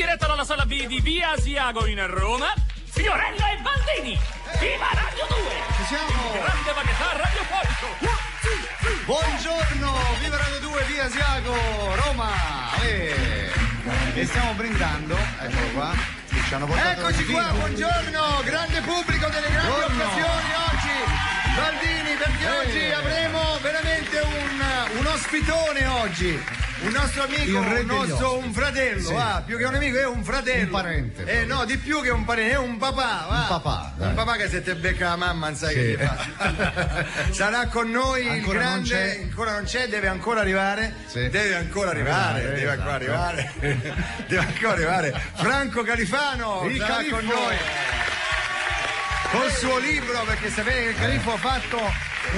diretta dalla sala B di Via Asiago in Roma, Fiorella e Baldini. Viva Radio 2! Ci siamo! Grande varietà radiofonico! Buongiorno, viva Radio 2, Via Asiago, Roma! E stiamo brindando, eccolo qua. Ci hanno portato Eccoci il vino. qua, buongiorno, grande pubblico delle grandi occasioni oggi. Baldini, perché oggi avremo veramente un ospitone oggi. Un nostro amico, un fratello, sì. più che un amico è un fratello. Un parente. No, di più che un parente, è un papà, va. Un papà, dai. Un papà che se te becca la mamma non sai Sì. che gli fa. Sarà con noi Ancora il grande, non c'è. ancora non c'è, deve ancora arrivare. Sì. Deve ancora arrivare, Esatto. deve ancora arrivare. Deve ancora arrivare. Franco Califano Il sarà Califfo. con noi. Col suo libro, perché sapete che il Califfo ha fatto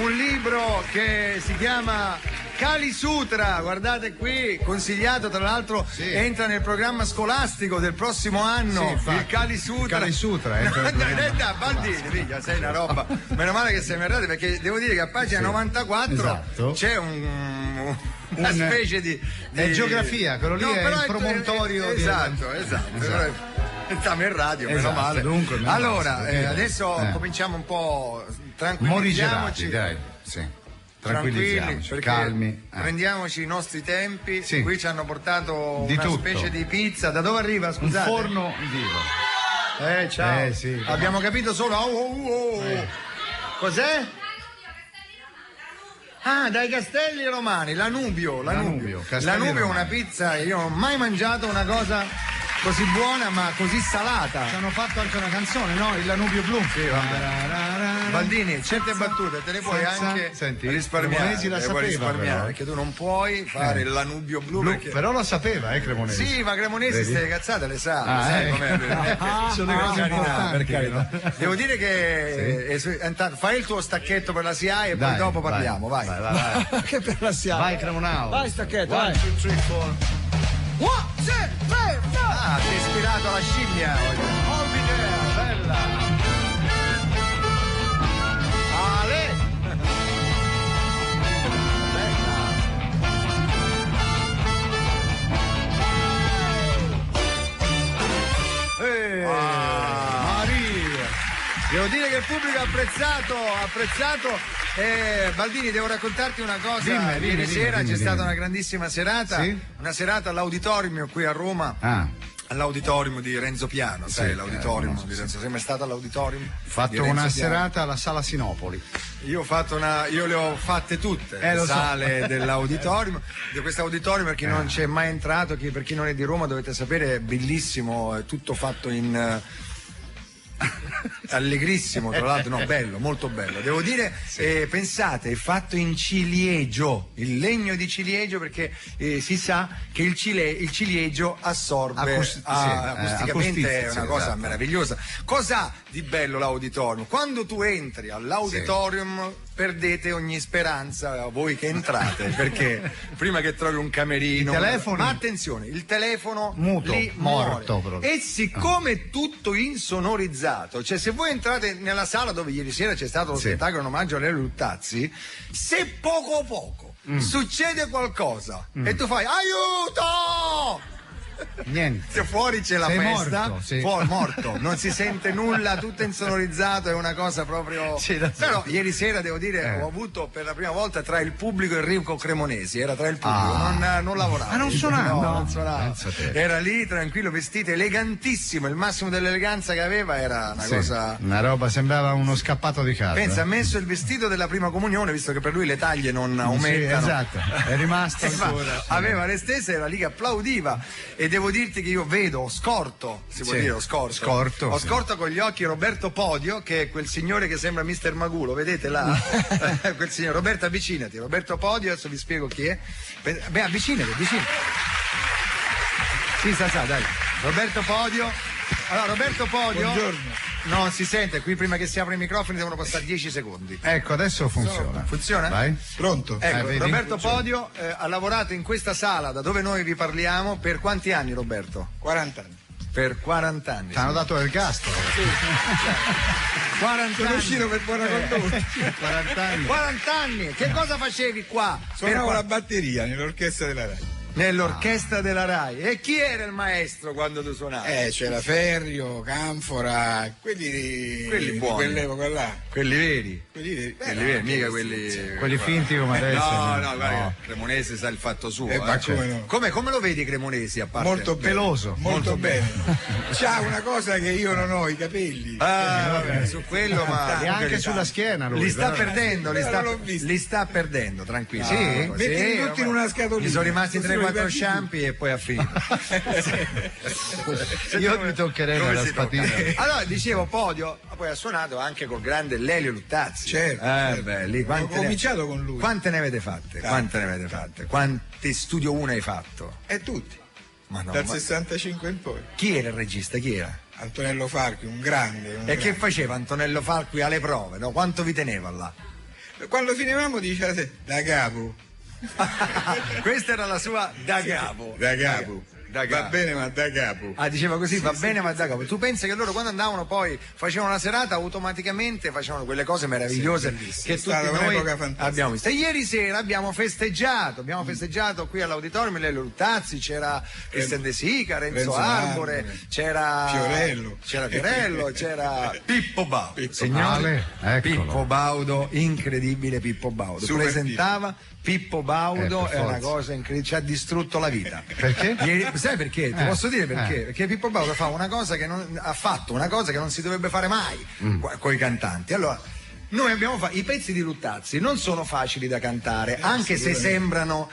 un libro che si chiama Kali Sutra, guardate qui, consigliato tra l'altro, Sì. entra nel programma scolastico del prossimo anno, Sì, infatti. il Kali Sutra. Il Kali Sutra, entra nel programma. Baldini, figlia, sei una roba. Meno male che sei merdato, perché devo dire che a pagina Sì. 94 Esatto. c'è una specie di È geografia, quello lì è però il promontorio di- esatto. Stiamo in radio, meno Esatto, male. dunque, meno allora, male, adesso eh. cominciamo un po', Morigerati, tranquillizziamoci. dai. Sì. Tranquilli, Tranquillizziamoci, perché calmi. prendiamoci i nostri tempi. Sì. Qui ci hanno portato Di una tutto. specie di pizza. Da dove arriva, Un scusate? forno vivo. Ciao. Sì. Abbiamo capito solo. Cos'è? Ah, dai Castelli Romani, Lanubio. Castelli Lanubio è Romani. una pizza, io non ho mai mangiato una cosa così buona ma così salata. Ci hanno fatto anche una canzone, no? Il Lanubio Blu. Sì, vabbè. Baldini, certe battute te le puoi anche Senti, risparmiare. Cremonesi la te le puoi sapeva, risparmiare, però. perché tu non puoi fare il Lanubio Blu, perché... Però lo sapeva, Cremonesi. Sì, ma Cremonesi Vedi? ste cazzate le sa, sai com'è? Sono le cose importanti, per carità. Devo dire che intanto fai il tuo stacchetto per la SIAE e poi Dai, dopo vai, parliamo, vai. vai. Che per la siamo. Vai, Cremonao. Vai, stacchetto, 1, vai. 2, 3, 4. 1, 2, 3, 4. Ah, sei ispirato alla scimmia oggi. Morbidea, bella. Ale! Maria. Devo dire che il pubblico ha apprezzato. Baldini, devo raccontarti una cosa. Dimmi, Ieri sera dimmi, c'è stata dimmi. una grandissima serata, Sì? una serata all'auditorium qui a Roma. All'auditorium di Renzo Piano, sai, l'auditorium no, di Renzo. Sei mai stato all'auditorium? Ho fatto di Renzo una Piano? serata alla Sala Sinopoli. Io le ho fatte tutte, le lo so. sale dell'auditorium, di questo auditorium, per chi non c'è mai entrato, per chi non è di Roma, dovete sapere, è bellissimo, è tutto fatto in allegrissimo, tra l'altro, no, bello, molto bello. Devo dire, pensate, è fatto in ciliegio, il legno di ciliegio, perché si sa che il ciliegio assorbe acusticamente, è una cosa esatto. meravigliosa. Cos'ha di bello l'auditorium? Quando tu entri all'auditorium perdete ogni speranza, voi che entrate, perché prima che trovi un camerino, I telefoni? ma attenzione, il telefono Muto, lì morto muore. proprio. E siccome è tutto insonorizzato, cioè se voi entrate nella sala dove ieri sera c'è stato lo spettacolo in omaggio a Lelio Luttazzi, se poco succede qualcosa e tu fai aiuto! Niente. Fuori c'è la Sei festa, morto, sì. fuori morto, non si sente nulla, tutto insonorizzato, è una cosa proprio. Sì, da Però ieri sera devo dire, ho avuto per la prima volta tra il pubblico Enrico Cremonesi, era tra il pubblico, non lavorava. Ah, non suonava? No, non suonava. Pensa te. Era lì tranquillo, vestito, elegantissimo, il massimo dell'eleganza che aveva era una cosa. Una roba, sembrava uno scappato di casa. Pensa, ha messo il vestito della prima comunione, visto che per lui le taglie non aumentano. Sì, esatto, è rimasto ancora. Aveva le stesse, era lì che applaudiva. E devo dirti che io vedo, ho scorto con gli occhi Roberto Podio, che è quel signore che sembra Mister Magulo, vedete là? Quel signore. Roberto, avvicinati. Roberto Podio, adesso vi spiego chi è. Beh, avvicinati. Sì, dai. Roberto Podio. Allora, Roberto Podio. Buongiorno. Non si sente, qui prima che si apre i microfoni devono passare 10 secondi. Ecco, adesso funziona. Funziona? Vai. Pronto? Ecco, vedi? Roberto Podio ha lavorato in questa sala da dove noi vi parliamo per quanti anni, Roberto? 40 anni. Per 40 anni. Ti hanno dato l'ergastolo. 40 Sono anni. uscito per buona condotta. 40 anni. 40 anni. Che cosa facevi qua? Suonavo la batteria nell'orchestra della radio. nell'orchestra della Rai. E chi era il maestro quando tu suonavi? C'era Ferrio, Canfora, quelli buoni. quell'epoca là. Quelli veri. Quelli Veri, mica quelli. Quelli finti come adesso. No, guarda, Cremonese sa il fatto suo. ma come no? Come lo vedi Cremonesi a parte? Molto bene. Peloso. Molto bene. C'ha una cosa che io non ho, i capelli. Vabbè, su quello, ma E anche sulla schiena lui. li sta però. perdendo, non l'ho visto. li sta perdendo, tranquillo. Sì? Mettili tutti in una scatolina. Gli sono rimasti Così 3-4 lo sciampi e poi ha finito. Io mi toccherei Come la si spatina. tocca? Allora, dicevo, podio, ma poi ha suonato anche col grande Lelio Luttazzi. Certo. Beh, lì, Ho cominciato con lui. Quante ne avete fatte? Quanti Studio 1 hai fatto? E tutti. Ma no, Dal ma 65 in poi. chi era il regista? Chi era? Antonello Farchi, un grande. E che faceva Antonello Falqui alle prove? No? Quanto vi teneva là? Quando finivamo diceva da capo. Questa era la sua da capo. Da capo. Da Va capo. bene, ma da capo. Ah, diceva così, va bene, ma da capo. Tu pensi che loro quando andavano poi facevano la serata automaticamente facevano quelle cose meravigliose bellissimo. che È tutti stata noi un'epoca fantastica. abbiamo visto. E ieri sera abbiamo festeggiato qui all'auditorium Lelio Luttazzi, c'era Cristian De Sica, Renzo Arbore, c'era Fiorello, c'era Pippo Baudo. Signore, eccolo. Pippo Baudo, incredibile Pippo Baudo. Super Presentava Pippo Baudo, per è una forza. cosa incredibile, ci ha distrutto la vita. Perché? Sai perché? Ti posso dire perché? Perché Pippo Baudo ha fatto una cosa che non si dovrebbe fare mai con i cantanti. Allora, noi abbiamo fatto i pezzi di Luttazzi, non sono facili da cantare, anche se sembrano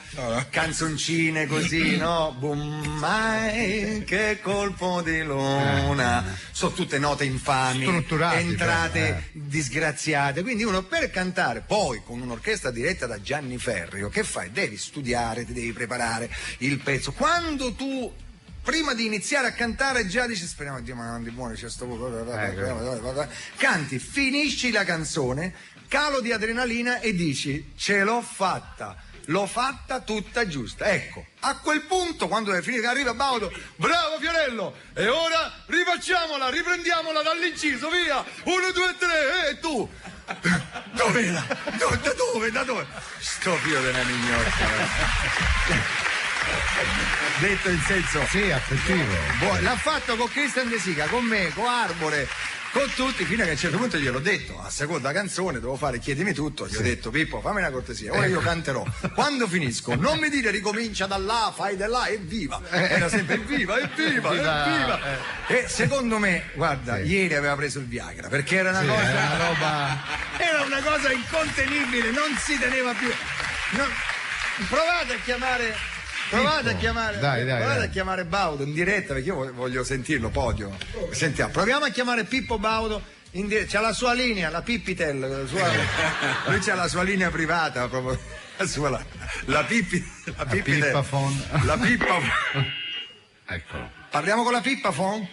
canzoncine così, no? Boom, mai, che colpo di luna. Sono tutte note infami, Strutturate, entrate disgraziate. Quindi uno per cantare, poi con un'orchestra diretta da Gianni Ferrio, che fai? Devi studiare, ti devi preparare il pezzo. Quando tu prima di iniziare a cantare già dici speriamo Dio ma non di buono c'è sto canti, finisci la canzone, calo di adrenalina e dici ce l'ho fatta tutta giusta. Ecco, a quel punto quando è finito arriva Baudo, bravo Fiorello, e ora riprendiamola dall'inciso, via, 1, 2, 3, e tu da dove? Sto figlio della mignotta. Detto in senso Sì, affettivo. l'ha fatto con Cristian De Sica, con me, con Arbore, con tutti, fino a che a un certo punto gliel'ho detto, a seconda canzone devo fare chiedimi tutto, gli ho detto Pippo fammi una cortesia, ora io canterò, quando finisco non mi dire ricomincia da là, fai da là, evviva, era sempre evviva. E secondo me, guarda, ieri aveva preso il Viagra, perché era una una cosa incontenibile, non si teneva più. Provate a chiamare Baudo in diretta, perché io voglio sentirlo, podio. Sentiamo, proviamo a chiamare Pippo Baudo in diretta. C'ha la sua linea, la Pippitel, lui c'ha la sua linea privata, proprio la Pippafon. La Pippa. Eccolo. Parliamo con la Pippafon?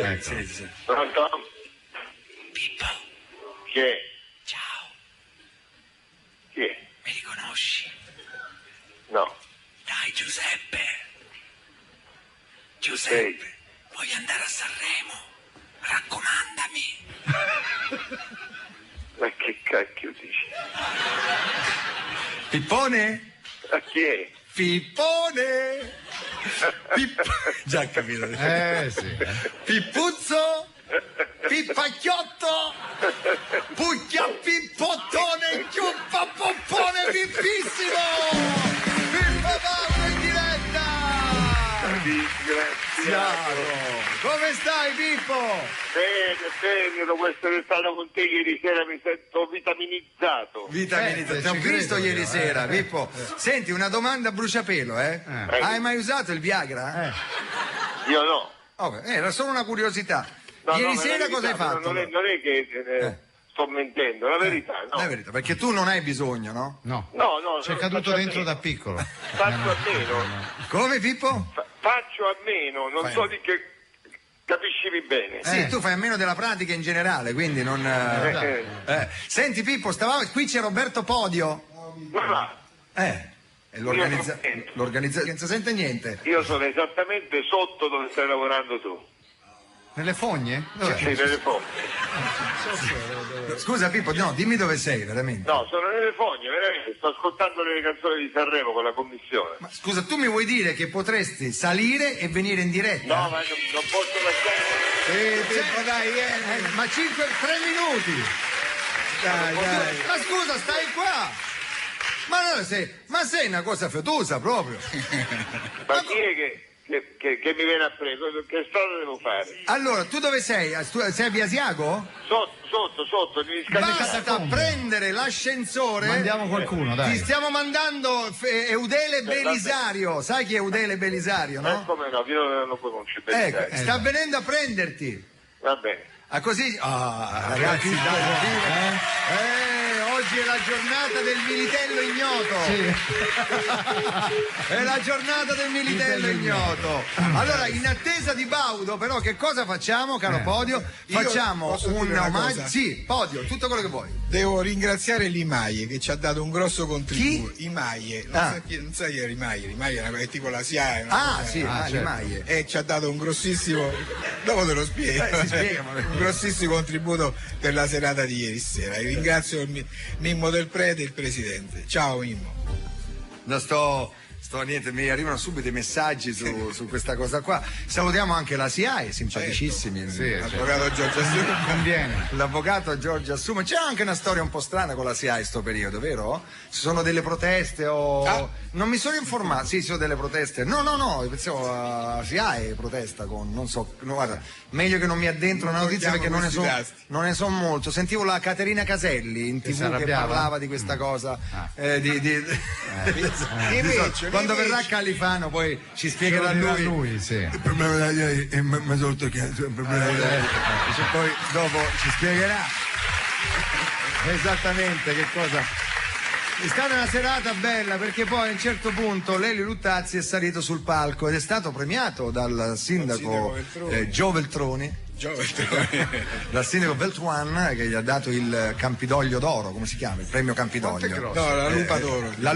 Ecco. Sì. Pronto? Pippo, Chi è? ciao, Chi è? mi riconosci? No. Dai Giuseppe, Sì. voglio andare a Sanremo, raccomandami. Ma che cacchio dici? Pippone? A chi è? Pippone! Già capito. Sì. Pippuzzo, Pippacchiotto, Pucchia Pippottone, Chiuppa Poppone Pippissimo! Pippo Baudo in diretta! Disgraziato. Come stai Pippo? Bene, dopo essere stato con te ieri sera mi sento vitaminizzato. Vitaminizzato, ti ho ci visto credo ieri io, sera, Pippo. Senti, una domanda a bruciapelo, Hai mai usato il Viagra? Io no. Era solo una curiosità. No, Ieri no, sera cosa hai fatto? Non è che sto mentendo, la verità, no. La verità, perché tu non hai bisogno, no? No. No, C'è caduto dentro da piccolo. Faccio a meno. Come Pippo? Faccio a meno, non so di che capiscivi bene. Sì, tu fai a meno della pratica in generale, quindi non. Senti Pippo, qui c'è Roberto Podio. Ma va. E l'organizzazione non si sente niente. Io sono esattamente sotto dove stai lavorando tu. Nelle fogne? Dov'è? Sì, nelle fogne. Scusa Pippo, no, dimmi dove sei veramente. No, sono nelle fogne, veramente. Sto ascoltando le canzoni di Sanremo con la commissione. Ma scusa, tu mi vuoi dire che potresti salire e venire in diretta? No, ma non posso lasciare. Pippo, dai, Ma 3 minuti! dai. Ma scusa, stai qua! Ma sei una cosa fetosa proprio! Ma chi è che mi viene a prendere? Che strada devo fare? Allora, tu dove sei? Sei a Via Asiago? Sotto, devi scaricare. Basta prendere l'ascensore. Mandiamo qualcuno, Ti dai. stiamo mandando Eudele Belisario. Sai chi è Eudele Belisario, no? Come no, io non puoi conoscere. Ecco, sta venendo a prenderti. Va bene. Ah, così? Ragazzi, oggi è la giornata del militello ignoto. È la giornata del militello ignoto. Allora, in attesa di Baudo, però, che cosa facciamo, caro Podio? Facciamo posso dire un una omaggio. cosa? Sì, Podio, tutto quello che vuoi. Devo ringraziare l'Imaie che ci ha dato un grosso contributo. Chi? Imaie, Ah. non sai chi è l'Imaie? L'Imaie è tipo la SIAE. Le maglie. E ci ha dato un grossissimo, dopo te lo spiego, Si spiega, ma- un grossissimo contributo per la serata di ieri sera. E ringrazio Mimmo Del Prete e il presidente. Ciao Mimmo. No, sto niente, mi arrivano subito i messaggi su questa cosa qua. Salutiamo anche la SIAE, simpaticissimi. L'avvocato Giorgio Assume. Conviene. L'avvocato Giorgio Assume. C'è anche una storia un po' strana con la SIAE in sto periodo, vero? Ci sono delle proteste o... Non mi sono informato. Sì, ci sono delle proteste. No, pensavo la SIAE protesta con... Non so, no, guarda, meglio che non mi addentro nella notizia perché non ne so molto. Sentivo la Caterina Caselli in Che si TV che arrabbiava? parlava di questa cosa. Quando Invece- verrà Califano poi ci spiegherà Ce lo dirà lui. sì. Il problema della SIAE è molto chiaro. Poi dopo ci spiegherà esattamente che cosa. È stata una serata bella perché poi a un certo punto Lelio Luttazzi è salito sul palco ed è stato premiato dal sindaco Gio Veltroni. Dal sindaco Veltruan che gli ha dato il Campidoglio d'oro, come si chiama? Il premio Campidoglio. No, la lupa d'oro. La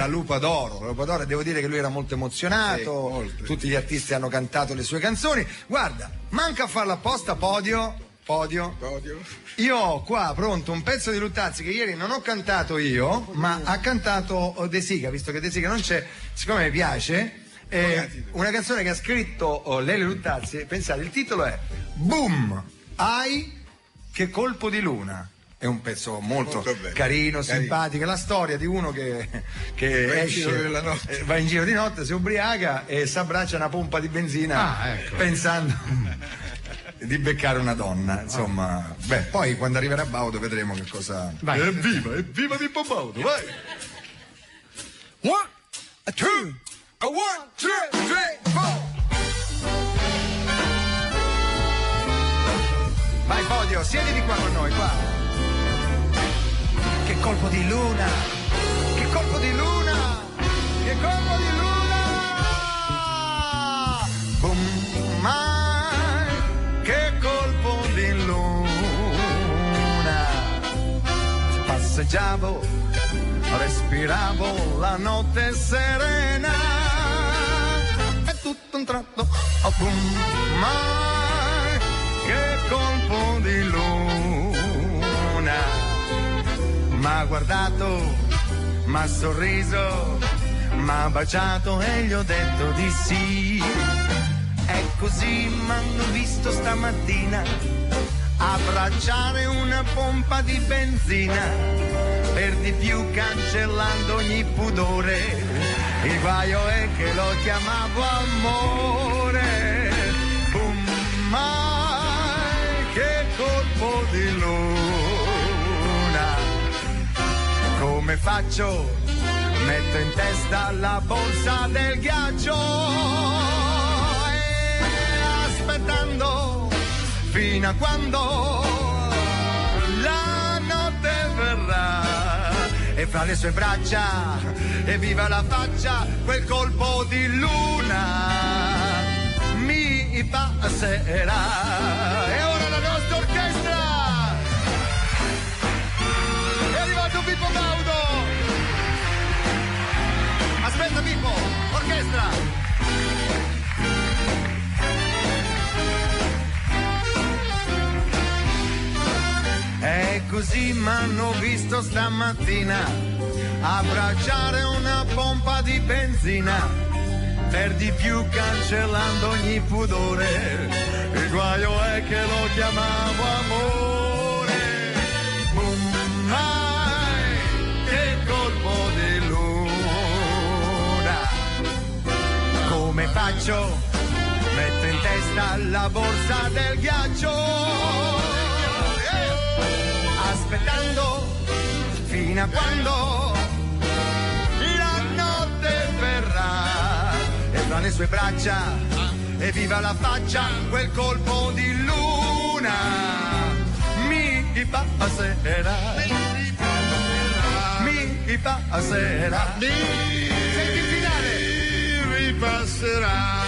lupa d'oro. Devo dire che lui era molto emozionato, Sì, molto. tutti gli artisti hanno cantato le sue canzoni. Guarda, manca a farla apposta, Podio. Io ho qua pronto un pezzo di Luttazzi che ieri non ho cantato io, ma ha cantato De Sica, visto che De Sica non c'è, siccome mi piace. Una canzone che ha scritto Lelio Luttazzi, pensate, il titolo è Boom, ai che colpo di luna. È un pezzo molto bello. carino, simpatico, è la storia di uno che Va in esce, giro nella notte. va in giro di notte, si ubriaca e si abbraccia una pompa di benzina Ecco. pensando di beccare una donna, insomma. Beh, poi quando arriverà Baudo vedremo che cosa. Vai. Evviva Pippo Baudo, vai! 1, 2, 1, 2, 3, 4. Vai Podio, siediti qua con noi, qua. Che colpo di luna! Che colpo di luna! Che colpo di luna! Boom, mai, che colpo di luna! Passeggiavo, respiravo la notte serena e tutto un tratto, oh boom, mai, che colpo di luna! M'ha guardato, m'ha sorriso, m'ha baciato e gli ho detto di sì. E così m'hanno visto stamattina abbracciare una pompa di benzina, per di più cancellando ogni pudore. Il guaio è che lo chiamavo amore. Boom, mai, che colpo di luna! Come faccio? Metto in testa la borsa del ghiaccio e aspettando fino a quando la notte verrà e fra le sue braccia e viva la faccia quel colpo di luna mi passerà. E ora la nostra orchestra è arrivato Pippo Baudo. Aspetta Pippo, orchestra. così m'hanno visto stamattina abbracciare una pompa di benzina, per di più cancellando ogni pudore. Il guaio è che lo chiamavo amore. Mai che colpo di luna. Come faccio? Metto in testa la borsa del ghiaccio, aspettando fino a quando la notte verrà e fra le sue braccia e viva la faccia quel colpo di luna mi passerà, mi passerà, senti il finale, mi passerà.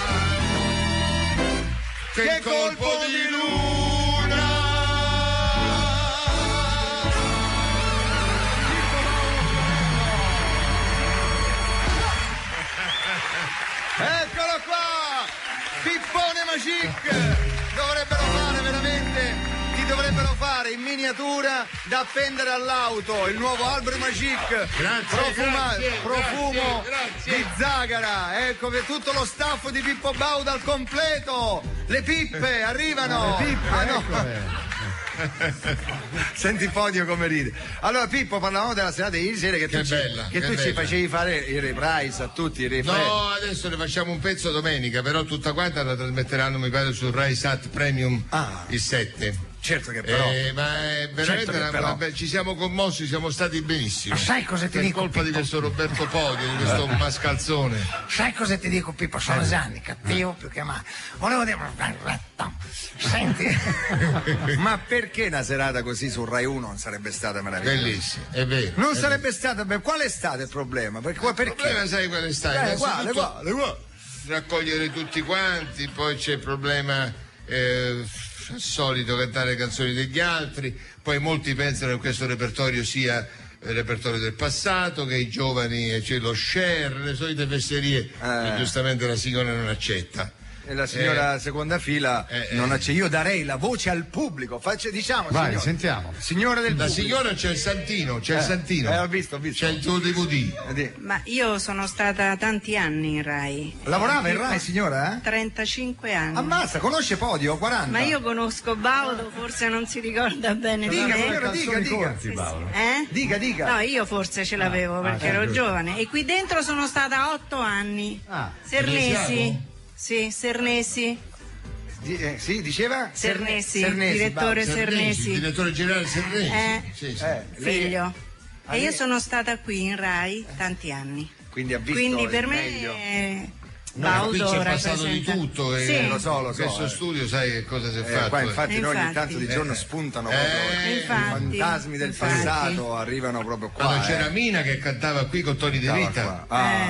Che colpo di luna! Eccolo qua! Pippone Magic! Dovrebbero fare veramente, ti dovrebbero fare in miniatura da appendere all'auto il nuovo Albero Magic. Profumo di zagara. Ecco che tutto lo staff di Pippo Baudo al completo. Le pippe arrivano! Le pippe, Senti Podio come ride. Allora Pippo, parlavamo della serata di ieri sera che tu ci facevi fare il reprise a tutti i reprise. No, adesso ne facciamo un pezzo domenica, però tutta quanta la trasmetteranno mi pare sul Rai Sat Premium il 7. Certo che però. Ma è veramente ci siamo commossi, siamo stati benissimo. Ma sai cosa ti per dico? Colpa Pippo? di questo Roberto Podio, di questo mascalzone. Sai cosa ti dico, Pippo? Sono anni cattivo più che mai. Volevo dire. Senti, ma perché una serata così su Rai 1 non sarebbe stata meravigliosa? Bellissima, è vero. Non sarebbe stata. Qual è stato il problema? Perché? Il problema sai qual è stato? Quale? Raccogliere tutti quanti, poi c'è il problema. Solito cantare canzoni degli altri, poi molti pensano che questo repertorio sia il repertorio del passato, che i giovani c'è lo share, le solite fesserie che giustamente la signora non accetta. E la signora seconda fila non c'è. Io darei la voce al pubblico. Diciamo, vai, signora, sentiamo. Signora del la pubblico. Signora c'è il Santino, ho visto. C'è il tuo DVD. Ma io sono stata tanti anni in Rai. Lavorava in Rai, signora? 35 anni. Ammazza, conosce Podio? 40. Ma io conosco Baudo, forse non si ricorda bene di me. Signora, dica. Dica. No, io forse ce l'avevo perché ero giovane. E qui dentro sono stata 8 anni. Sernesi. Sì, Sernesi. Sì, diceva? Cernesi, direttore Cernesi. Direttore generale Cernesi. Figlio. E io sono stata qui in Rai tanti anni. Quindi ha visto Quindi per il me meglio. Qui c'è passato di tutto sì. Lo so. Questo studio sai che cosa si è fatto. Qua infatti noi ogni tanto di giorno spuntano proprio i fantasmi del passato, arrivano proprio qua. Quando c'era Mina che cantava qui con Tony De Vita.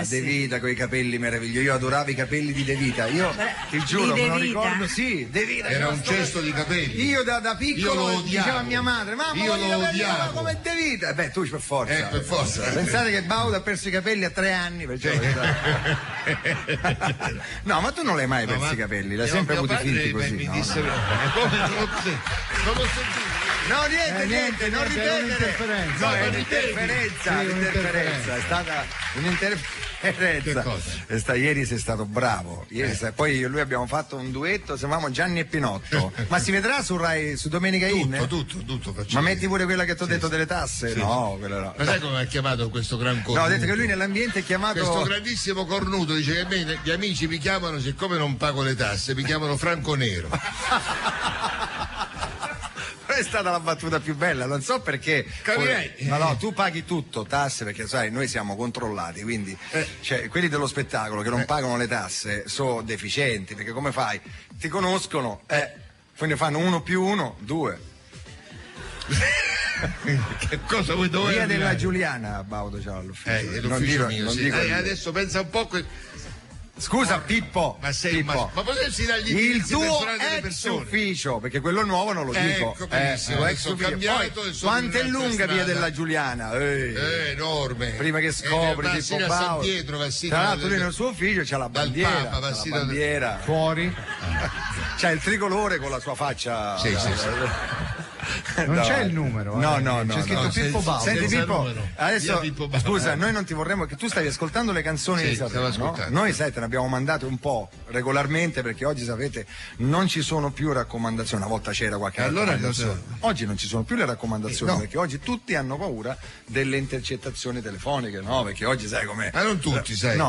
De Vita con i capelli meravigliosi. Io adoravo i capelli di De Vita. Io ti giuro, me lo ricordo. Sì, De Vita. Era un cesto di capelli. Io da piccolo dicevo a mia madre, mamma, io lo odiavo come De Vita. Beh, tu per forza. Per forza. Pensate che Baudo ha perso i capelli a 3 anni, perciò. No, ma tu non l'hai mai persi i capelli, l'hai sempre avuti finti così. Mi disse, come non l'ho sentito. No, niente, non ripetere. No, è un'interferenza. È stata un'interferenza. Ieri sei stato bravo. Poi io e lui abbiamo fatto un duetto, sembravamo Gianni e Pinotto. Ma si vedrà su Rai, su Domenica In? Tutto facciamo. Ma metti pure quella che ti ho detto delle tasse? No, quella no. Ma sai come ha chiamato questo gran cornuto? No, ho detto che lui nell'ambiente è chiamato. Questo grandissimo cornuto dice che a me gli amici mi chiamano, siccome non pago le tasse, mi chiamano Franco Nero. È stata la battuta più bella, non so perché. Capirei. Ma no, tu paghi tutto, tasse, perché sai, noi siamo controllati, quindi quelli dello spettacolo che non pagano le tasse sono deficienti, perché come fai? Ti conoscono, quindi fanno 1 + 1, 2. Che cosa vuoi dove? Via della Giuliana, Baudo c'ha l'ufficio. L'ufficio mio, sì. Adesso pensa un po'. Scusa Pippo, ma sei Pippo. ma potresti dargli il tuo ex persone. Ufficio, perché quello nuovo non lo dico. Ecco, benissimo, Ex cambiato. Poi, quanto è lunga Via della Giuliana? Enorme. Prima che scopri Pippo Baudo. Tra l'altro lui nel suo ufficio c'ha la bandiera. Bandiera. Fuori. C'ha il tricolore con la sua faccia. Sì. Non c'è il numero. No. C'è scritto no. Pippo Baudo. Senti Pippo, adesso Pippo Baudo. scusa, noi non ti vorremmo che tu stavi ascoltando le canzoni Sì, di stavo Sanremo, no? ascoltando. Noi sai, te ne abbiamo mandate un po' regolarmente perché oggi sapete non ci sono più raccomandazioni, una volta c'era qualche Allora raccomandazione. Oggi non ci sono più le raccomandazioni No. perché oggi tutti hanno paura delle intercettazioni telefoniche, no? Perché oggi sai com'è. Ma non tutti, sai. No.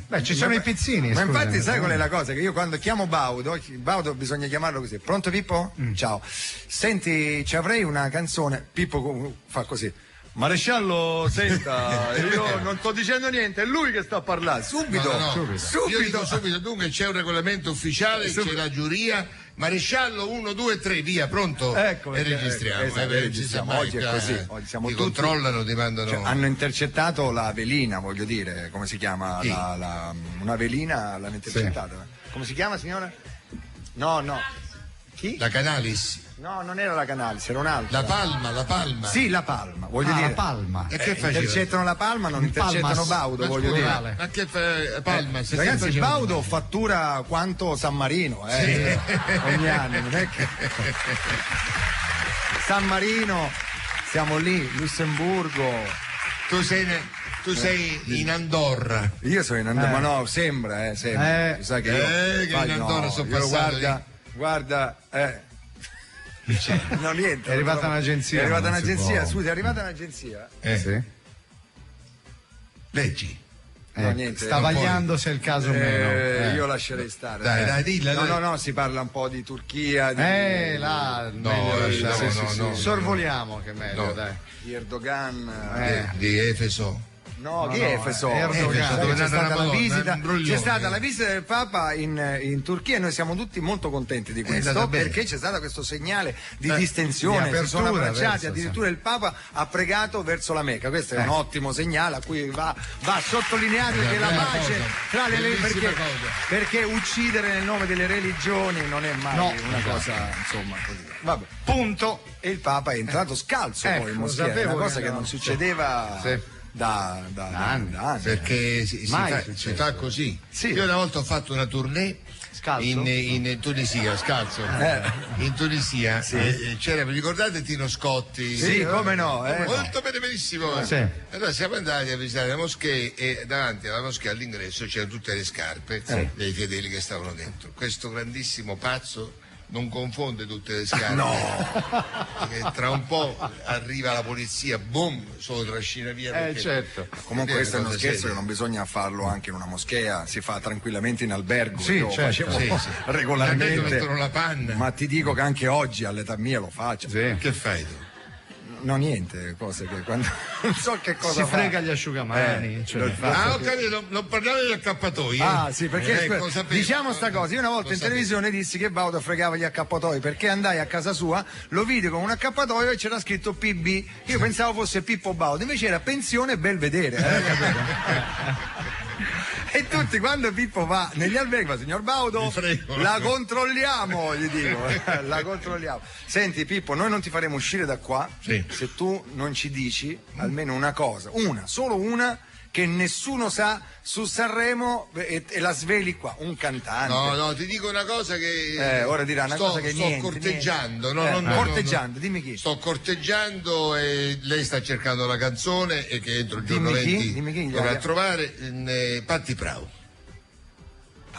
Beh, ci sono i pizzini. Ma scusami. infatti sai qual è la cosa? Che io quando chiamo Baudo bisogna chiamarlo così. Pronto Pippo? Ciao. Senti, ci avrei una canzone. Pippo fa così. Maresciallo, senta, io non sto dicendo niente, è lui che sta a parlare. Subito. No. Io dico subito, dunque c'è un regolamento ufficiale, c'è la giuria. Maresciallo 1, 2, 3, via, pronto? Ecco, e registriamo. esatto, registriamo. Oggi è così. Oggi siamo ti tutti. controllano, ti mandano. Cioè, hanno intercettato la velina, voglio dire, come si chiama? Sì. Una velina l'hanno intercettata. Come si chiama, signora? No. Chi? La Canalis, No, non era la Canalis, era un'altra. la Palma. Sì, la Palma, voglio dire. La Palma. E che faceva? Intercettano la Palma, non intercettano Palmas. Baudo, Ma voglio scusa, dire. ma che fa Palma? Se Ragazzi, sempre faceva- Baudo fattura quanto San Marino, ogni anno, non è che... San Marino, siamo lì, Lussemburgo. Tu sei in Andorra. Io sono in Andorra, ma no, sembra. Tu sai che io... che in Andorra sono io passato guarda, no, niente. È arrivata un'agenzia, È arrivata non si un'agenzia, può. scusi, è arrivata un'agenzia? Sì. Leggi. No, niente. Sta vagliando se è il caso o meno. Io lascerei stare. Dai, dilla. dai. No, si parla un po' di Turchia, di là, No, meglio no. sorvoliamo che è meglio, No. dai. di Erdogan. Di Efeso. No, chi è Efeso? Erdogan. Dove è C'è nata stata la la Madonna, visita, è un broglione. c'è stata la visita del Papa in Turchia e noi siamo tutti molto contenti di questo andata bene. perché c'è stato questo segnale di distensione, di si sono apertura abbracciati, verso, addirittura il Papa ha pregato verso la Mecca. Questo è un ottimo segnale a cui va sottolineato che la bella pace cosa, tra le bellissima perché, cosa. perché uccidere nel nome delle religioni non è mai una cosa, insomma, così. Vabbè. Punto. E il Papa è entrato scalzo Ecco, poi in lo moschea, è una sapevo cosa che che no. non succedeva Sì. da anni. Perché si Mai si fa così. Sì. Io una volta ho fatto una tournée Scalzo? in Tunisia, scalzo. In Tunisia c'era, vi ricordate Tino Scotti? Sì, come no? Molto bene, benissimo. Sì. Allora siamo andati a visitare le moschee e davanti alla moschea all'ingresso c'erano tutte le scarpe dei fedeli che stavano dentro. Questo grandissimo pazzo non confonde tutte le scarpe. Perché tra un po' arriva la polizia, boom, solo trascina via. Perché, certo. Comunque questo è uno cose scherzo serie. che non bisogna farlo anche in una moschea, si fa tranquillamente in albergo. Sì, Io certo. facevo Sì. regolarmente. Albergo mettono la panna. Ma ti dico che anche oggi all'età mia lo faccio. Sì. Che fai tu? No, niente, cose che quando non so che cosa Si fa. frega gli asciugamani. cioè, lo- Ah, ho capito, non parlare degli accappatoi. Sì, perché diciamo sta cosa, io una volta in televisione dissi che Baudo fregava gli accappatoi perché andai a casa sua, lo vidi con un accappatoio e c'era scritto PB, io pensavo fosse Pippo Baudo, invece era pensione Belvedere. E tutti quando Pippo va negli alberghi fa signor Baudo Mi frego. la controlliamo, gli dico, la controlliamo. Senti Pippo, noi non ti faremo uscire da qua Sì. se tu non ci dici almeno una cosa, solo una che nessuno sa su Sanremo e la sveli qua, un cantante. No, ti dico una cosa che. Ora dirà una cosa che sto niente. corteggiando, niente. no, Corteggiando, dimmi chi. Sto corteggiando e lei sta cercando la canzone e che entro il giorno Dimmi chi? 20 Dimmi chi? dovrà trovare Patti Prau.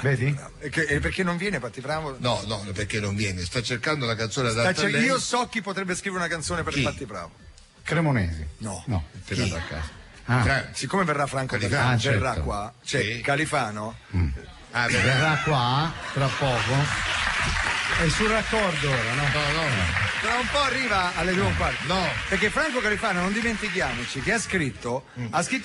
Vedi? E perché non viene Patti Bravo? No, perché non viene, sta cercando la canzone adatta a lei. Io so chi potrebbe scrivere una canzone per Chi? Patti Bravo. Cremonesi. No. Tirato a casa. Siccome verrà Franco Califano, Califano, verrà certo. qua, cioè Sì. Califano, Verrà qua tra poco. È sul raccordo ora, no? tra un po' arriva alle 2:15. No. Perché Franco Califano, non dimentichiamoci che ha scritto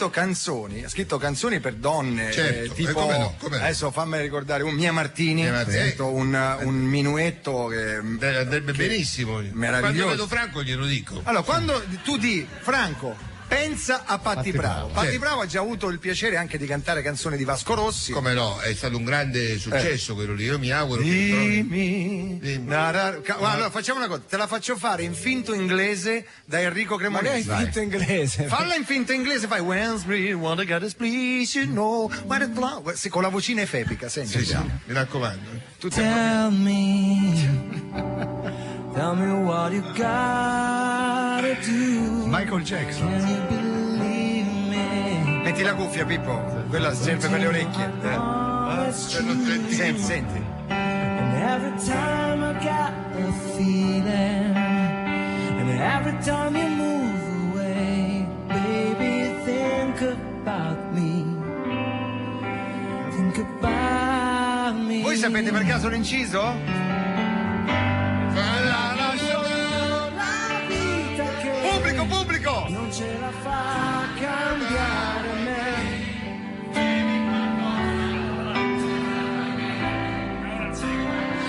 canzoni per donne, Certo, tipo come no. adesso fammi ricordare un Mia Martini, Mia Martini. sento un minuetto che Andrebbe benissimo. meraviglioso. Quando vedo Franco glielo dico. Allora, quando tu di Franco pensa a Patti Bravo. Patti Certo. Bravo ha già avuto il piacere anche di cantare canzoni di Vasco Rossi. Come no, è stato un grande successo quello lì. Io mi auguro che Dimmi. Dimmi. Allora facciamo una cosa, te la faccio fare in finto inglese da Enrico Cremonesi. inglese. Falla in finto inglese, fai Wednesday, what I got is please, you know, what it blow. Sì, con la vocina efebica, senti. Sì, mi raccomando. Tutte Tell me Tell me what you gotta do. Michael Jackson. Can you believe me? Metti la cuffia, Pippo, quella serve per le orecchie. Senti. And every time I got a feeling, and every time you move away, baby, think about me. Think about me. Voi sapete per caso l'inciso? Pubblico! Non ce la fa cambiare me.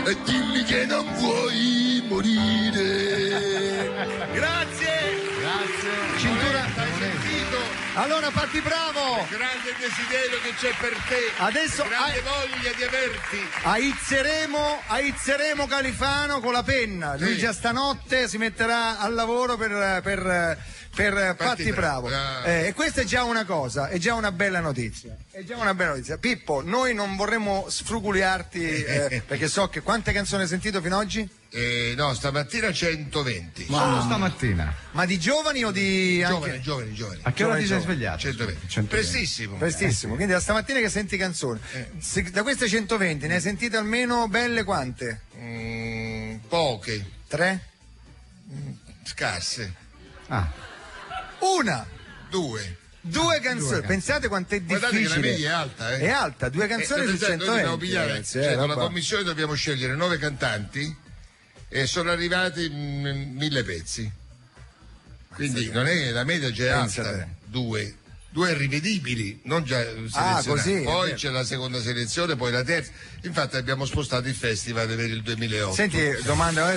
E dimmi che non vuoi morire. Grazie. Cintura. Hai sentito? Allora Patti Bravo. Grande desiderio che c'è per te. Adesso grande voglia di averti. aizzeremo Califano con la penna. Lui già stanotte si metterà al lavoro per Patti Bravo. E questa è già una cosa, è già una bella notizia. Pippo, noi non vorremmo sfruguliarti perché so che quante canzoni hai sentito fino ad oggi? No, stamattina 120. Solo stamattina. Ma di giovani o di Giovani. A che ora ti sei svegliato? 120. Prestissimo. Quindi da stamattina che senti canzoni. Da queste 120 ne hai sentite almeno belle quante? Poche. 3? Scarse. Una! Due canzoni. Pensate quanto è difficile. Guardate che la media è alta, È alta, 2 canzoni su 120. Con la commissione dobbiamo scegliere 9 cantanti e sono arrivati 1000 pezzi. Quindi non è la media già è alta. Due rivedibili, non già selezionati. Così, poi c'è la seconda selezione, poi la terza. Infatti abbiamo spostato il festival per il 2008. Senti, domanda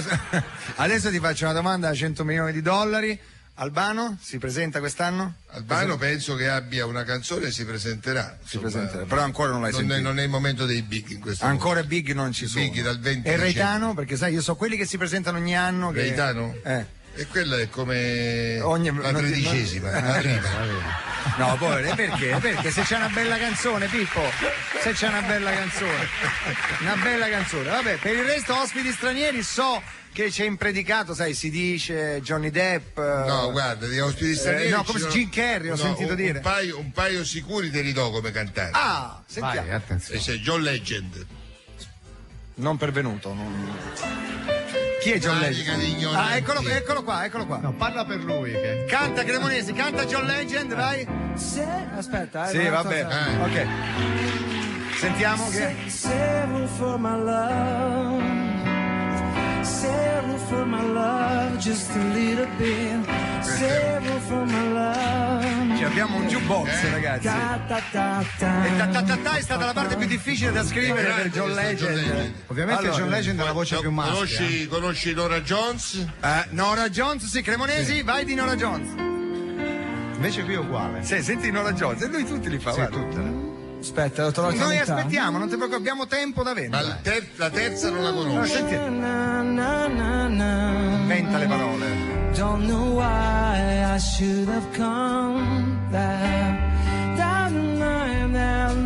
adesso ti faccio una domanda a $100 milioni. Albano si presenta quest'anno? Albano penso che abbia una canzone e si presenterà. Però ancora non l'hai sentito. Non è il momento dei big in questo ancora momento. big non ci sono. Big dal 20 e Reitano? Perché sai, io so quelli che si presentano ogni anno. Reitano? E quella è come la 13ª. Arriva. No, poi perché? Perché se c'è una bella canzone, Pippo, se c'è una bella canzone. Vabbè, per il resto ospiti stranieri so che c'è impredicato, sai, si dice Johnny Depp. No, guarda, di ospiti stranieri. No, come Jim Carrey, ho sentito dire. Un paio sicuri te li do come cantante. Sentiamo. Vai, attenzione. E c'è John Legend. Non pervenuto. Chi è John Legend? Eccolo qua. No, parla per lui. Che... Canta Cremonesi, canta John Legend, vai. Aspetta, Sì, vabbè. Ok. Sentiamo che. Several for my love. Several for my love, just a little bit. Several for my love. Abbiamo un jukebox, ragazzi. E ta è stata la parte più difficile da scrivere per John Legend. Ovviamente John Legend ha una voce più maschile. Conosci Nora Jones? Nora Jones, sì, Cremonesi, vai di Nora Jones. Invece qui è uguale. Sì, senti Nora Jones, e lui tutti li fa. Sì, tutte. Aspetta, l'ho trovato. Noi aspettiamo, non ti preoccupare, abbiamo tempo da vendere. Ma la terza non la conosci. Inventa le parole. Don't know why I should have come back.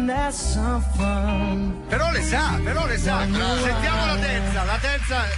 That's some fun. Però le sa. Sentiamo la